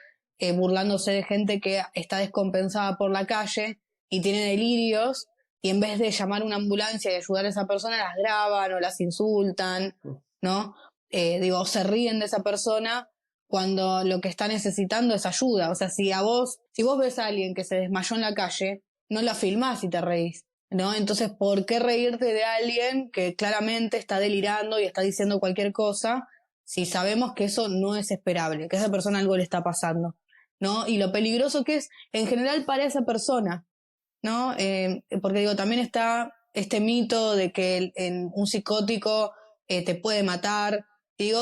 burlándose de gente que está descompensada por la calle y tiene delirios, y en vez de llamar a una ambulancia y ayudar a esa persona, las graban o las insultan, ¿no? Se ríen de esa persona cuando lo que está necesitando es ayuda. O sea, si vos ves a alguien que se desmayó en la calle, no la filmás y te reís, ¿no? Entonces, ¿por qué reírte de alguien que claramente está delirando y está diciendo cualquier cosa si sabemos que eso no es esperable, que a esa persona algo le está pasando, ¿no? Y lo peligroso que es en general para esa persona, ¿no? Porque también está este mito de que un psicótico te puede matar.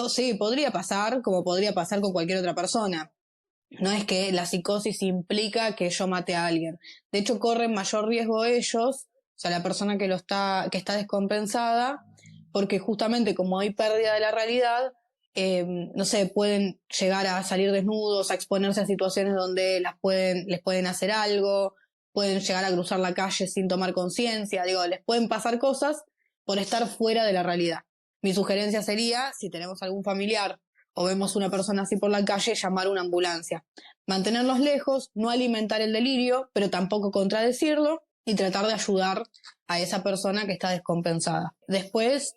Sí, podría pasar, como podría pasar con cualquier otra persona. No es que la psicosis implica que yo mate a alguien. De hecho, corren mayor riesgo ellos, o sea, la persona que está descompensada, porque justamente como hay pérdida de la realidad, pueden llegar a salir desnudos, a exponerse a situaciones donde les pueden hacer algo, pueden llegar a cruzar la calle sin tomar conciencia, les pueden pasar cosas por estar fuera de la realidad. Mi sugerencia sería, si tenemos algún familiar o vemos una persona así por la calle, llamar a una ambulancia. Mantenerlos lejos, no alimentar el delirio, pero tampoco contradecirlo, y tratar de ayudar a esa persona que está descompensada. Después,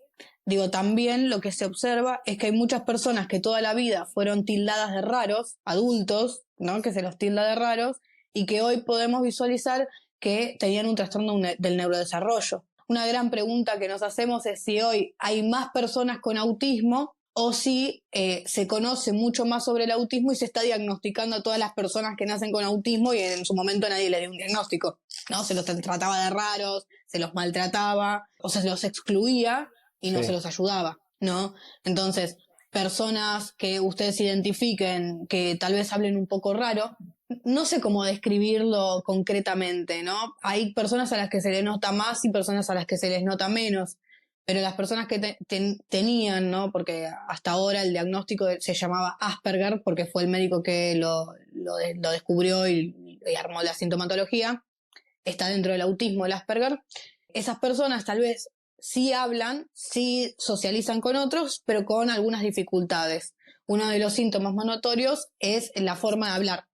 también lo que se observa es que hay muchas personas que toda la vida fueron tildadas de raros, adultos, ¿no? Que se los tilda de raros, y que hoy podemos visualizar que tenían un trastorno del neurodesarrollo. Una gran pregunta que nos hacemos es si hoy hay más personas con autismo o si se conoce mucho más sobre el autismo y se está diagnosticando a todas las personas que nacen con autismo y en su momento nadie le dio un diagnóstico, ¿no? Se los trataba de raros, se los maltrataba o se los excluía y no se los ayudaba, ¿no? Entonces, personas que ustedes identifiquen que tal vez hablen un poco raro, no sé cómo describirlo concretamente, ¿no? Hay personas a las que se les nota más y personas a las que se les nota menos, pero las personas que tenían, ¿no? Porque hasta ahora el diagnóstico se llamaba Asperger porque fue el médico que lo descubrió y armó la sintomatología, está dentro del autismo el Asperger. Esas personas tal vez sí hablan, sí socializan con otros, pero con algunas dificultades. Uno de los síntomas más notorios es la forma de hablar.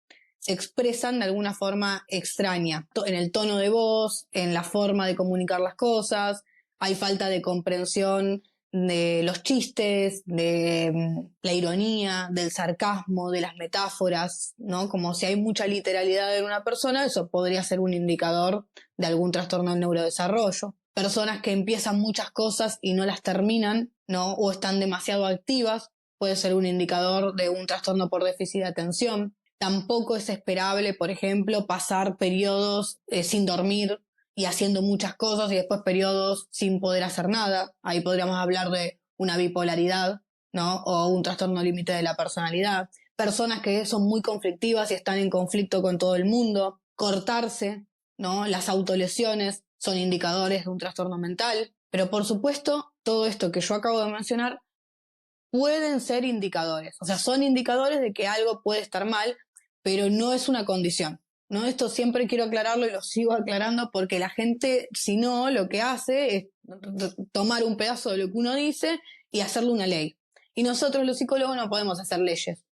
Se expresan de alguna forma extraña, en el tono de voz, en la forma de comunicar las cosas, hay falta de comprensión de los chistes, de la ironía, del sarcasmo, de las metáforas, ¿no? Como si hay mucha literalidad en una persona, eso podría ser un indicador de algún trastorno del neurodesarrollo. Personas que empiezan muchas cosas y no las terminan, ¿no? O están demasiado activas, puede ser un indicador de un trastorno por déficit de atención. Tampoco es esperable, por ejemplo, pasar periodos sin dormir y haciendo muchas cosas y después periodos sin poder hacer nada. Ahí podríamos hablar de una bipolaridad, ¿no? O un trastorno límite de la personalidad. Personas que son muy conflictivas y están en conflicto con todo el mundo. Cortarse, ¿no? Las autolesiones son indicadores de un trastorno mental. Pero por supuesto, todo esto que yo acabo de mencionar pueden ser indicadores. O sea, son indicadores de que algo puede estar mal, pero no es una condición, ¿no? Esto siempre quiero aclararlo y lo sigo aclarando porque la gente, si no, lo que hace es tomar un pedazo de lo que uno dice y hacerle una ley. Y nosotros los psicólogos no podemos hacer leyes.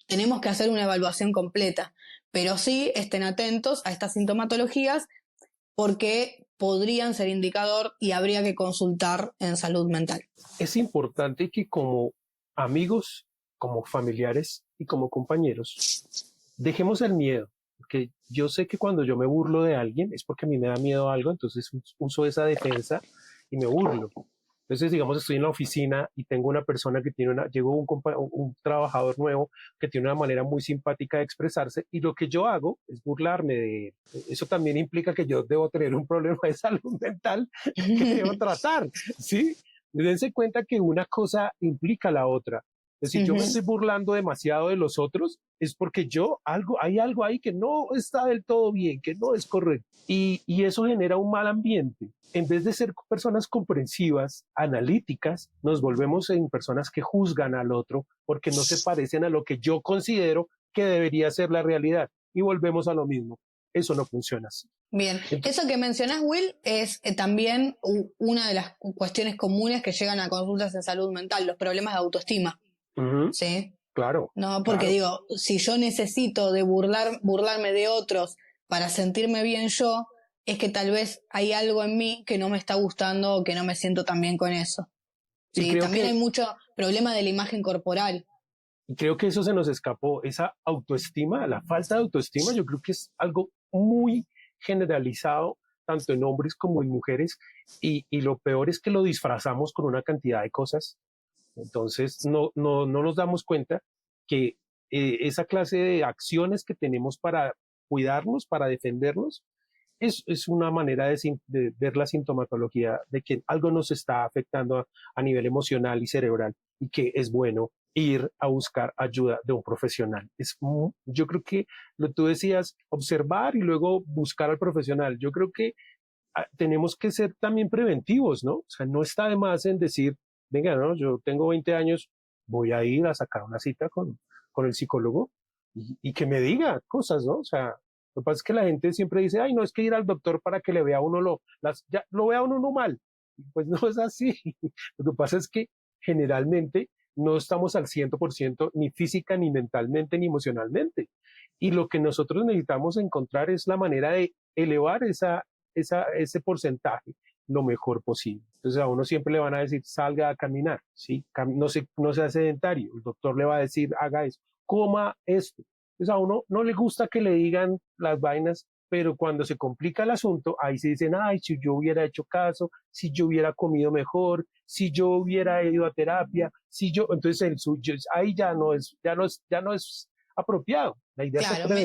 Tenemos que hacer una evaluación completa, pero sí estén atentos a estas sintomatologías porque podrían ser indicador y habría que consultar en salud mental. Es importante que como amigos, como familiares y como compañeros, dejemos el miedo, porque yo sé que cuando yo me burlo de alguien es porque a mí me da miedo algo, entonces uso esa defensa y me burlo. Entonces, digamos, estoy en la oficina y tengo una persona que tiene llegó un trabajador nuevo que tiene una manera muy simpática de expresarse y lo que yo hago es burlarme de él. Eso también implica que yo debo tener un problema de salud mental que debo tratar, ¿sí? Dense cuenta que una cosa implica la otra. Si yo me estoy burlando demasiado de los otros, es porque hay algo ahí que no está del todo bien, que no es correcto. Y eso genera un mal ambiente. En vez de ser personas comprensivas, analíticas, nos volvemos en personas que juzgan al otro porque no se parecen a lo que yo considero que debería ser la realidad. Y volvemos a lo mismo. Eso no funciona así. Bien, eso que mencionás, Will, es también una de las cuestiones comunes que llegan a consultas en salud mental, los problemas de autoestima. ¿Sí? Claro. No, porque digo, si yo necesito de burlarme de otros para sentirme bien yo, es que tal vez hay algo en mí que no me está gustando o que no me siento tan bien con eso. Sí, también hay mucho problema de la imagen corporal. Y creo que eso se nos escapó, esa autoestima, la falta de autoestima, yo creo que es algo muy generalizado, tanto en hombres como en mujeres, y lo peor es que lo disfrazamos con una cantidad de cosas. Entonces no nos damos cuenta que esa clase de acciones que tenemos para cuidarnos, para defendernos, es una manera de ver la sintomatología de que algo nos está afectando a nivel emocional y cerebral y que es bueno ir a buscar ayuda de un profesional. Yo creo que tú decías observar y luego buscar al profesional. Yo creo que tenemos que ser también preventivos, ¿no? O sea, no está de más en decir, venga, no, yo tengo 20 años, voy a ir a sacar una cita con el psicólogo y que me diga cosas, ¿no? O sea, lo que pasa es que la gente siempre dice, ay, no, es que ir al doctor para que le vea a uno ya, lo vea a uno no mal. Pues no es así. Lo que pasa es que generalmente no estamos al 100% ni física, ni mentalmente, ni emocionalmente. Y lo que nosotros necesitamos encontrar es la manera de elevar ese porcentaje lo mejor posible. Entonces a uno siempre le van a decir, salga a caminar, ¿sí? No sea sedentario. El doctor le va a decir, haga eso, coma esto. Entonces a uno no le gusta que le digan las vainas, pero cuando se complica el asunto, ahí se dicen, ay, si yo hubiera hecho caso, si yo hubiera comido mejor, si yo hubiera ido a terapia, si yo, entonces ahí ya no es apropiado. La idea es Claro,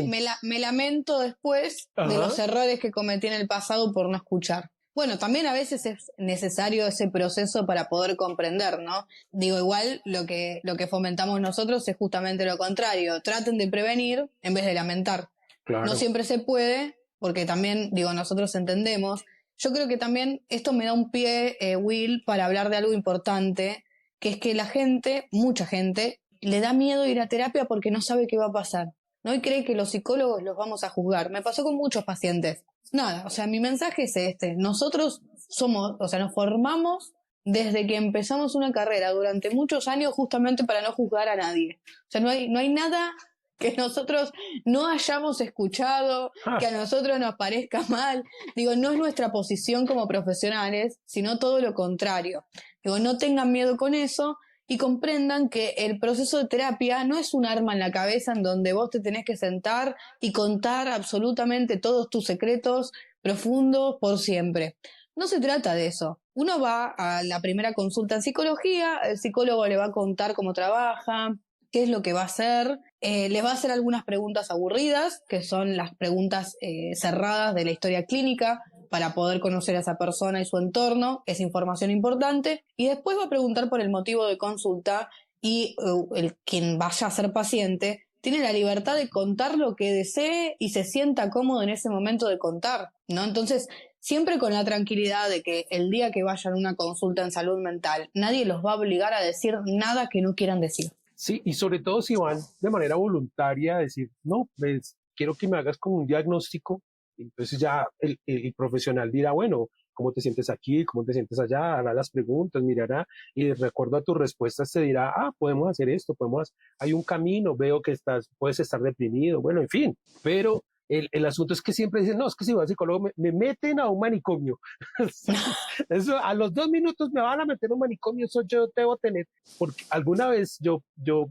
me lamento después de Ajá, los errores que cometí en el pasado por no escuchar. Bueno, también a veces es necesario ese proceso para poder comprender, ¿no? Digo, igual lo que fomentamos nosotros es justamente lo contrario. Traten de prevenir en vez de lamentar. No claro, siempre se puede, porque también, digo, nosotros entendemos. Yo creo que también esto me da un pie, Will, para hablar de algo importante, que es que la gente, mucha gente, le da miedo ir a terapia porque no sabe qué va a pasar, ¿no? Y cree que los psicólogos los vamos a juzgar. Me pasó con muchos pacientes. Nada, o sea, mi mensaje es este. Nosotros somos, o sea, nos formamos desde que empezamos una carrera durante muchos años justamente para no juzgar a nadie. O sea, no hay nada que nosotros no hayamos escuchado, que a ja, nosotros nos parezca mal. Digo, no es nuestra posición como profesionales, sino todo lo contrario. Digo, no tengan miedo con eso y comprendan que el proceso de terapia no es un arma en la cabeza en donde vos te tenés que sentar y contar absolutamente todos tus secretos profundos por siempre. No se trata de eso. Uno va a la primera consulta en psicología, el psicólogo le va a contar cómo trabaja, qué es lo que va a hacer, les va a hacer algunas preguntas aburridas, que son las preguntas cerradas de la historia clínica, para poder conocer a esa persona y su entorno, es información importante, y después va a preguntar por el motivo de consulta y quien vaya a ser paciente tiene la libertad de contar lo que desee y se sienta cómodo en ese momento de contar, ¿no? Entonces, siempre con la tranquilidad de que el día que vayan a una consulta en salud mental, nadie los va a obligar a decir nada que no quieran decir. sí, y sobre todo si van de manera voluntaria a decir, no, pues quiero que me hagas como un diagnóstico, entonces ya el profesional dirá, bueno, ¿cómo te sientes aquí? ¿Cómo te sientes allá? Hará las preguntas, mirará y de acuerdo a tus respuestas te dirá, podemos hacer esto, hay un camino, veo que puedes estar deprimido, bueno, en fin, pero el asunto es que siempre dicen, no, es que si voy al psicólogo me meten a un manicomio. Eso, a los 2 minutos me van a meter a un manicomio, eso yo debo tener porque alguna vez yo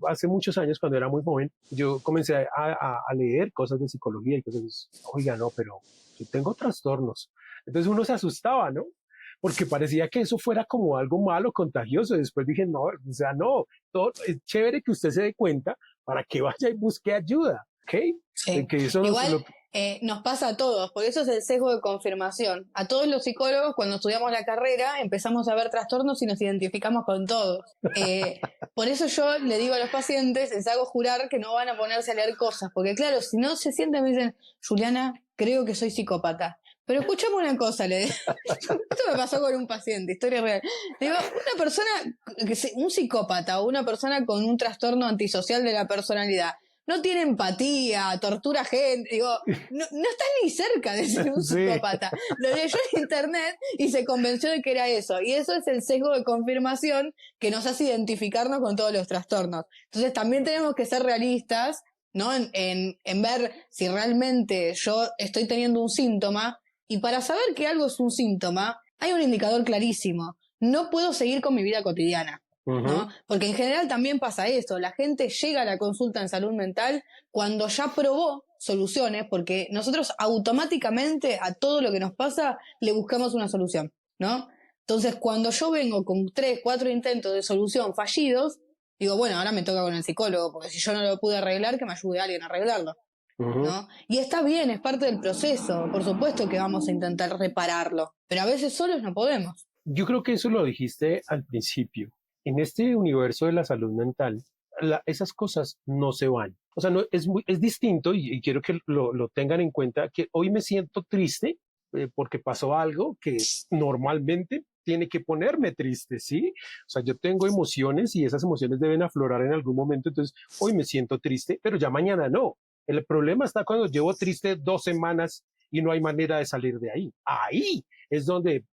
hace muchos años, cuando era muy joven, yo comencé a leer cosas de psicología y cosas, oiga, no, pero yo tengo trastornos. Entonces uno se asustaba, ¿no? Porque parecía que eso fuera como algo malo, contagioso. Y después dije, no, o sea, no, todo, es chévere que usted se dé cuenta para que vaya y busque ayuda, ¿ok? Sí. Que eso Igual nos pasa a todos, por eso es el sesgo de confirmación. A todos los psicólogos, cuando estudiamos la carrera, empezamos a ver trastornos y nos identificamos con todos. Por eso yo le digo a los pacientes, les hago jurar que no van a ponerse a leer cosas, porque claro, si no se sienten, me dicen, Juliana, creo que soy psicópata. Pero escuchame una cosa, le digo. Esto me pasó con un paciente, historia real. Digo, una persona, un psicópata o una persona con un trastorno antisocial de la personalidad, no tiene empatía, tortura gente, digo, no está ni cerca de ser un sí, psicópata. Lo leyó en internet y se convenció de que era eso. Y eso es el sesgo de confirmación que nos hace identificarnos con todos los trastornos. Entonces también tenemos que ser realistas, ¿no? En ver si realmente yo estoy teniendo un síntoma. Y para saber que algo es un síntoma, hay un indicador clarísimo. No puedo seguir con mi vida cotidiana. ¿No? uh-huh, Porque en general también pasa esto, la gente llega a la consulta en salud mental cuando ya probó soluciones, porque nosotros automáticamente a todo lo que nos pasa le buscamos una solución, ¿no? Entonces cuando yo vengo con 3, 4 intentos de solución fallidos, digo, bueno, ahora me toca con el psicólogo, porque si yo no lo pude arreglar, que me ayude alguien a arreglarlo, uh-huh. ¿no? Y está bien, es parte del proceso, por supuesto que vamos a intentar repararlo, pero a veces solos no podemos. Yo creo que eso lo dijiste al principio. En este universo de la salud mental, esas cosas no se van. O sea, no, es distinto y quiero que lo tengan en cuenta que hoy me siento triste porque pasó algo que normalmente tiene que ponerme triste, ¿sí? O sea, yo tengo emociones y esas emociones deben aflorar en algún momento, entonces hoy me siento triste, pero ya mañana no. El problema está cuando llevo triste 2 semanas y no hay manera de salir de ahí. Ahí es donde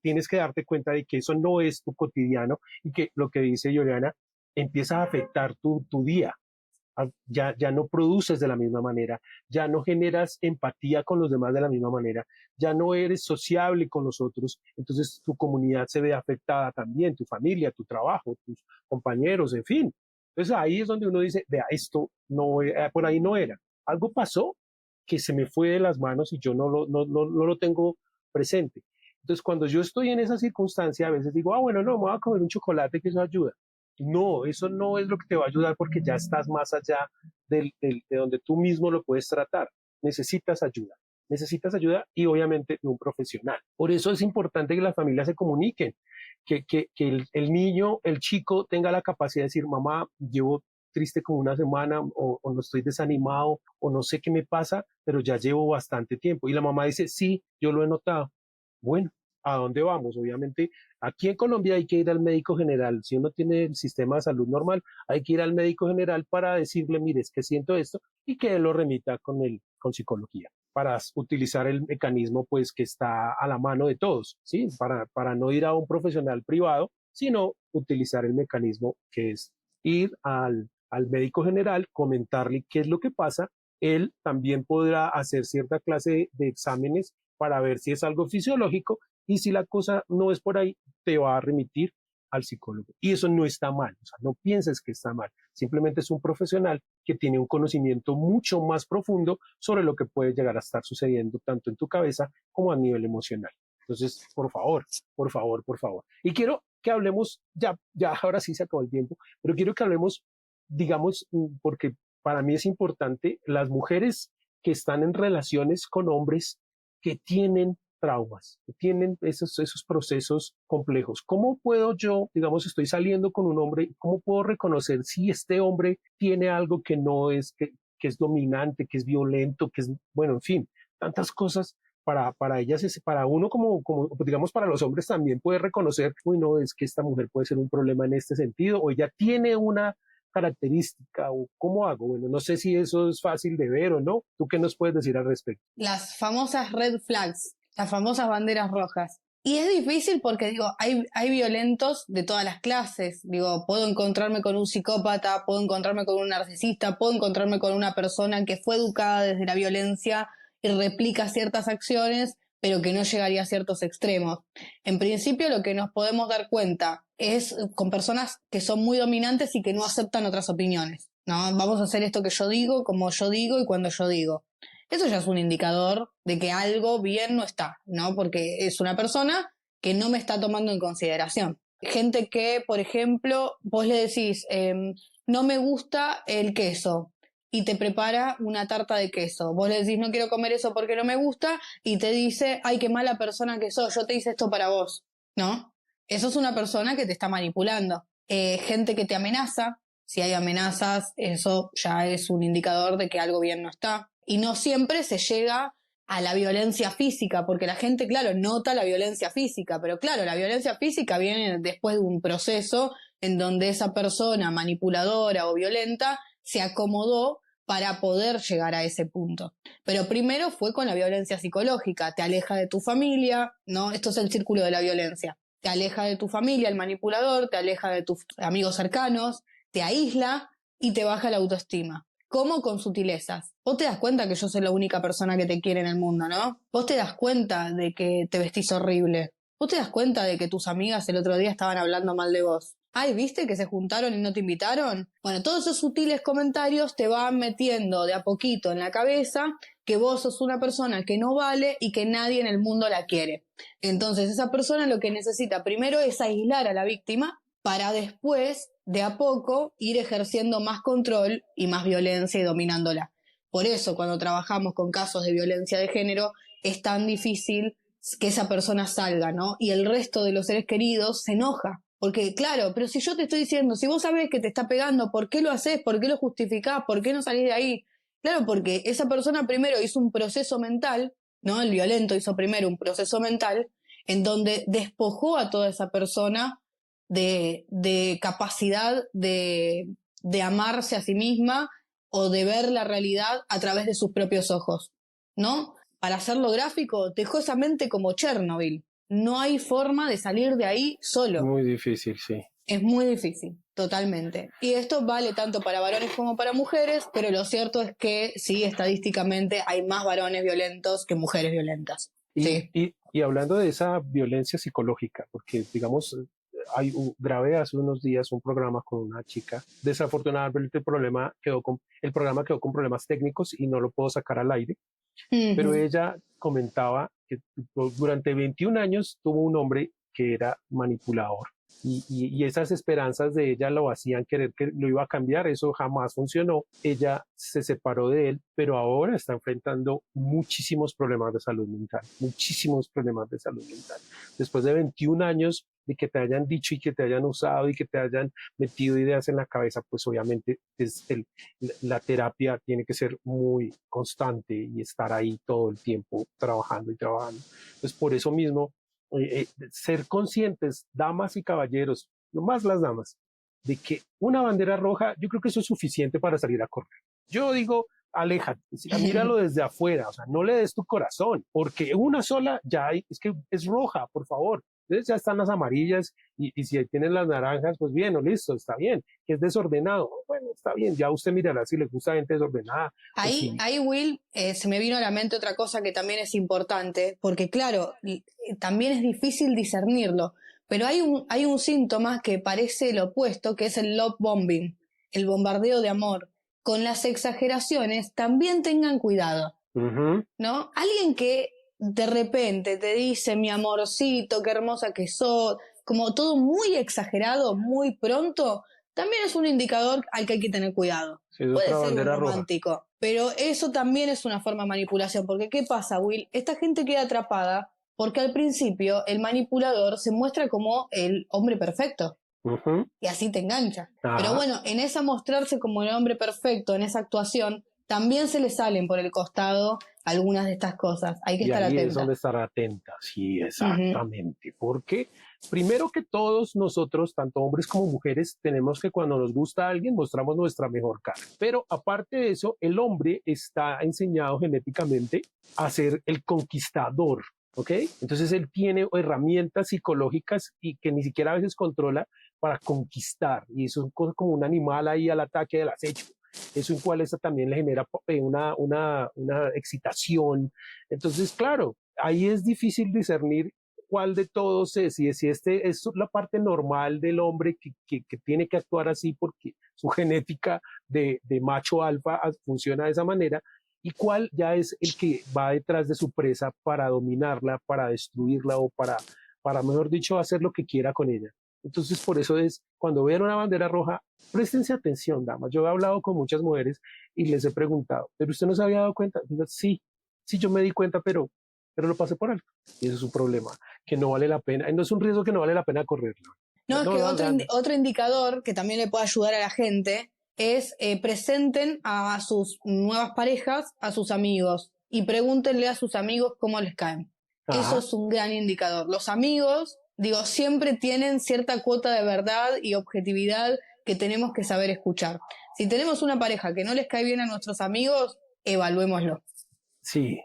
tienes que darte cuenta de que eso no es tu cotidiano y que lo que dice Juliana empieza a afectar tu día. Ya no produces de la misma manera, ya no generas empatía con los demás de la misma manera, ya no eres sociable con los otros, entonces tu comunidad se ve afectada también, tu familia, tu trabajo, tus compañeros, en fin. Entonces ahí es donde uno dice, vea, esto no, por ahí no era. Algo pasó que se me fue de las manos y yo no lo tengo presente. Entonces, cuando yo estoy en esa circunstancia, a veces digo, bueno, no, me voy a comer un chocolate que eso ayuda. No, eso no es lo que te va a ayudar porque ya estás más allá de donde tú mismo lo puedes tratar. Necesitas ayuda. Necesitas ayuda y obviamente de un profesional. Por eso es importante que las familias se comuniquen, que el niño, el chico tenga la capacidad de decir, mamá, llevo triste como una semana o no estoy desanimado o no sé qué me pasa, pero ya llevo bastante tiempo. Y la mamá dice, sí, yo lo he notado. Bueno, ¿a dónde vamos? Obviamente, aquí en Colombia hay que ir al médico general. Si uno tiene el sistema de salud normal, hay que ir al médico general para decirle, mire, es que siento esto y que él lo remita con psicología para utilizar el mecanismo pues que está a la mano de todos, ¿sí? Para no ir a un profesional privado, sino utilizar el mecanismo que es ir al médico general, comentarle qué es lo que pasa. Él también podrá hacer cierta clase de exámenes para ver si es algo fisiológico y si la cosa no es por ahí, te va a remitir al psicólogo. Y eso no está mal, o sea, no pienses que está mal, simplemente es un profesional que tiene un conocimiento mucho más profundo sobre lo que puede llegar a estar sucediendo tanto en tu cabeza como a nivel emocional. Entonces, por favor, por favor, por favor. Y quiero que hablemos, ya ahora sí se acabó el tiempo, pero quiero que hablemos, digamos, porque para mí es importante, las mujeres que están en relaciones con hombres que tienen traumas, que tienen esos procesos complejos. ¿Cómo puedo yo, digamos, estoy saliendo con un hombre, cómo puedo reconocer si este hombre tiene algo que no es, que es dominante, que es violento, que es, bueno, en fin, tantas cosas para ellas, para uno como, digamos, para los hombres también puede reconocer, uy, no, es que esta mujer puede ser un problema en este sentido, o ella tiene una característica, o cómo hago. Bueno, no sé si eso es fácil de ver o no. ¿Tú qué nos puedes decir al respecto? Las famosas red flags, las famosas banderas rojas. Y es difícil porque, digo, hay violentos de todas las clases. Digo, puedo encontrarme con un psicópata, puedo encontrarme con un narcisista, puedo encontrarme con una persona que fue educada desde la violencia y replica ciertas acciones, pero que no llegaría a ciertos extremos. En principio, lo que nos podemos dar cuenta es con personas que son muy dominantes y que no aceptan otras opiniones, ¿no? Vamos a hacer esto que yo digo, como yo digo y cuando yo digo. Eso ya es un indicador de que algo bien no está, ¿no? Porque es una persona que no me está tomando en consideración. Gente que, por ejemplo, vos le decís, no me gusta el queso, y te prepara una tarta de queso. Vos le decís, no quiero comer eso porque no me gusta, y te dice, ay, qué mala persona que sos, yo te hice esto para vos, ¿no? Eso es una persona que te está manipulando. Gente que te amenaza, si hay amenazas, eso ya es un indicador de que algo bien no está. Y no siempre se llega a la violencia física, porque la gente, claro, nota la violencia física, pero claro, la violencia física viene después de un proceso en donde esa persona manipuladora o violenta se acomodó para poder llegar a ese punto. Pero primero fue con la violencia psicológica, te aleja de tu familia, ¿no? Esto es el círculo de la violencia. Te aleja de tu familia el manipulador, te aleja de tus amigos cercanos, te aísla y te baja la autoestima. ¿Cómo? Con sutilezas. Vos te das cuenta que yo soy la única persona que te quiere en el mundo, ¿no? Vos te das cuenta de que te vestís horrible. Vos te das cuenta de que tus amigas el otro día estaban hablando mal de vos. Ay, ¿viste que se juntaron y no te invitaron? Bueno, todos esos sutiles comentarios te van metiendo de a poquito en la cabeza que vos sos una persona que no vale y que nadie en el mundo la quiere. Entonces esa persona lo que necesita primero es aislar a la víctima para después, de a poco, ir ejerciendo más control y más violencia y dominándola. Por eso, cuando trabajamos con casos de violencia de género, es tan difícil que esa persona salga, ¿no? Y el resto de los seres queridos se enoja. Porque, claro, pero si yo te estoy diciendo, si vos sabés que te está pegando, ¿por qué lo haces? ¿Por qué lo justificás? ¿Por qué no salís de ahí? Claro, porque esa persona primero hizo un proceso mental, ¿no? El violento hizo primero un proceso mental en donde despojó a toda esa persona de capacidad de amarse a sí misma o de ver la realidad a través de sus propios ojos, ¿no? Para hacerlo gráfico, dejó esa mente como Chernobyl. No hay forma de salir de ahí solo. Muy difícil, sí. Es muy difícil, totalmente. Y esto vale tanto para varones como para mujeres, pero lo cierto es que sí, estadísticamente hay más varones violentos que mujeres violentas. Sí. Y hablando de esa violencia psicológica, porque digamos, grabé hace unos días un programa con una chica. Desafortunadamente el programa quedó con problemas técnicos y no lo puedo sacar al aire. Pero ella comentaba que durante 21 años tuvo un hombre que era manipulador. Y esas esperanzas de ella lo hacían querer que lo iba a cambiar, eso jamás funcionó. Ella se separó de él, pero ahora está enfrentando muchísimos problemas de salud mental, muchísimos problemas de salud mental. Después de 21 años de que te hayan dicho y que te hayan usado y que te hayan metido ideas en la cabeza, pues obviamente la terapia tiene que ser muy constante y estar ahí todo el tiempo trabajando y trabajando. Pues por eso mismo, ser conscientes, damas y caballeros, no más las damas, de que una bandera roja, yo creo que eso es suficiente para salir a correr. Yo digo, aléjate, míralo desde afuera, o sea, no le des tu corazón, porque una sola ya hay, es que es roja, por favor. Entonces ya están las amarillas y si tienen las naranjas, pues bien, o listo, está bien. Que es desordenado, bueno, está bien, ya usted mirará si le gusta gente desordenada. Ahí Will, se me vino a la mente otra cosa que también es importante, porque claro, también es difícil discernirlo, pero hay un síntoma que parece lo opuesto, que es el love bombing, el bombardeo de amor. Con las exageraciones también tengan cuidado, ¿no? Alguien que de repente te dice, mi amorcito, qué hermosa que sos, como todo muy exagerado, muy pronto, también es un indicador al que hay que tener cuidado. Sí, es Puede otra ser un bandera romántico, roja. pero eso también es una forma de manipulación, porque ¿qué pasa, Will? Esta gente queda atrapada porque al principio el manipulador se muestra como el hombre perfecto. Y así te engancha. Pero bueno, en esa mostrarse como el hombre perfecto, en esa actuación, también se le salen por el costado algunas de estas cosas. Hay que estar atenta. Y ahí es donde estar atenta, sí, exactamente. Porque primero que todos nosotros, tanto hombres como mujeres, tenemos que cuando nos gusta a alguien mostramos nuestra mejor cara. Pero aparte de eso, el hombre está enseñado genéticamente a ser el conquistador. ¿Ok? Entonces él tiene herramientas psicológicas y que ni siquiera a veces controla para conquistar. Y eso es como un animal ahí al ataque del acecho. Eso igual eso también le genera una excitación. Entonces, claro, ahí es difícil discernir cuál de todos es, y si este es la parte normal del hombre que tiene que actuar así porque su genética de macho alfa funciona de esa manera, y cuál ya es el que va detrás de su presa para dominarla, para destruirla o para mejor dicho, hacer lo que quiera con ella. Entonces, por eso es, cuando vean una bandera roja, préstense atención, damas. Yo he hablado con muchas mujeres y les he preguntado, ¿pero usted no se había dado cuenta? Digo, sí, yo me di cuenta, pero lo pasé por alto. Y eso es un problema que no vale la pena, no es un riesgo que no vale la pena correrlo. No, es que otro indicador que también le puede ayudar a la gente es presenten a sus nuevas parejas a sus amigos y pregúntenle a sus amigos cómo les caen. Eso es un gran indicador. Los amigos, digo, siempre tienen cierta cuota de verdad y objetividad que tenemos que saber escuchar. Si tenemos una pareja que no les cae bien a nuestros amigos, evaluémoslo. Sí,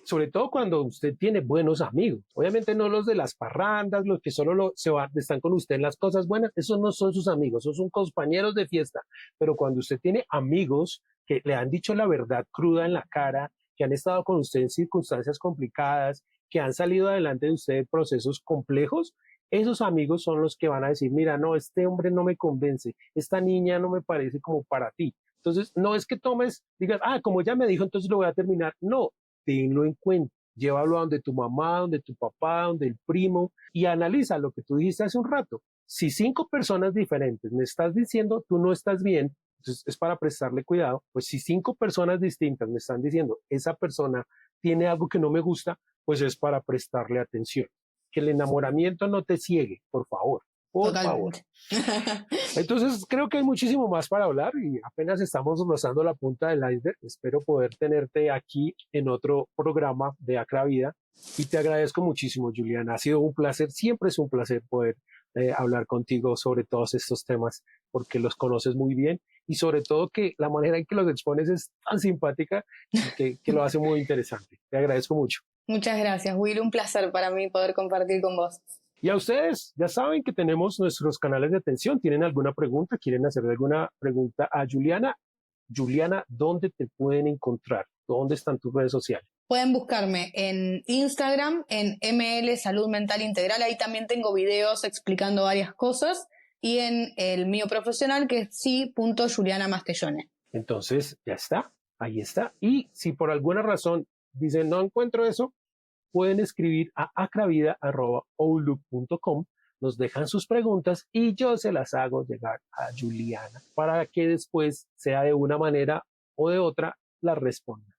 sobre todo cuando usted tiene buenos amigos. Obviamente no los de las parrandas, los que solo están con usted en las cosas buenas, esos no son sus amigos, esos son compañeros de fiesta. Pero cuando usted tiene amigos que le han dicho la verdad cruda en la cara, que han estado con usted en circunstancias complicadas, que han salido adelante de usted en procesos complejos, esos amigos son los que van a decir, mira, no, este hombre no me convence, esta niña no me parece como para ti. Entonces, no es que tomes, digas, como ella me dijo, entonces lo voy a terminar. No, tenlo en cuenta. Llévalo a donde tu mamá, donde tu papá, donde el primo y analiza lo que tú dijiste hace un rato. Si 5 personas diferentes me estás diciendo tú no estás bien, entonces es para prestarle cuidado. Pues si 5 personas distintas me están diciendo esa persona tiene algo que no me gusta, pues es para prestarle atención. Que el enamoramiento no te ciegue, por favor. Por Totalmente. favor. Entonces creo que hay muchísimo más para hablar y apenas estamos rozando la punta del iceberg. Espero poder tenerte aquí en otro programa de Acra Vida y te agradezco muchísimo, Juliana. Ha sido un placer, siempre es un placer poder hablar contigo sobre todos estos temas porque los conoces muy bien y sobre todo que la manera en que los expones es tan simpática que lo hace muy interesante. Te agradezco mucho. Muchas gracias, Will. Un placer para mí poder compartir con vos. Y a ustedes, ya saben que tenemos nuestros canales de atención. ¿Tienen alguna pregunta? ¿Quieren hacerle alguna pregunta a Juliana? Juliana, ¿dónde te pueden encontrar? ¿Dónde están tus redes sociales? Pueden buscarme en Instagram, en ML Salud Mental Integral. Ahí también tengo videos explicando varias cosas. Y en el mío profesional, que es sí.julianamastellone. Entonces, ya está. Ahí está. Y si por alguna razón dicen no encuentro eso, pueden escribir a acravida@outlook.com, nos dejan sus preguntas y yo se las hago llegar a Juliana para que después, sea de una manera o de otra, las responda.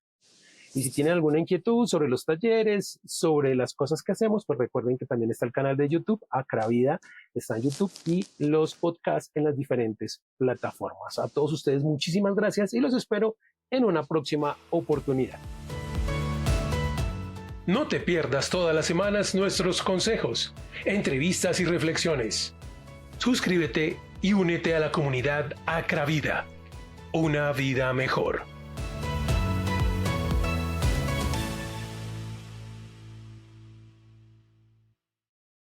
Y si tienen alguna inquietud sobre los talleres, sobre las cosas que hacemos, pues recuerden que también está el canal de YouTube, Acravida, está en YouTube, y los podcasts en las diferentes plataformas. A todos ustedes muchísimas gracias y los espero en una próxima oportunidad. No te pierdas todas las semanas nuestros consejos, entrevistas y reflexiones. Suscríbete y únete a la comunidad Acravida, una vida mejor.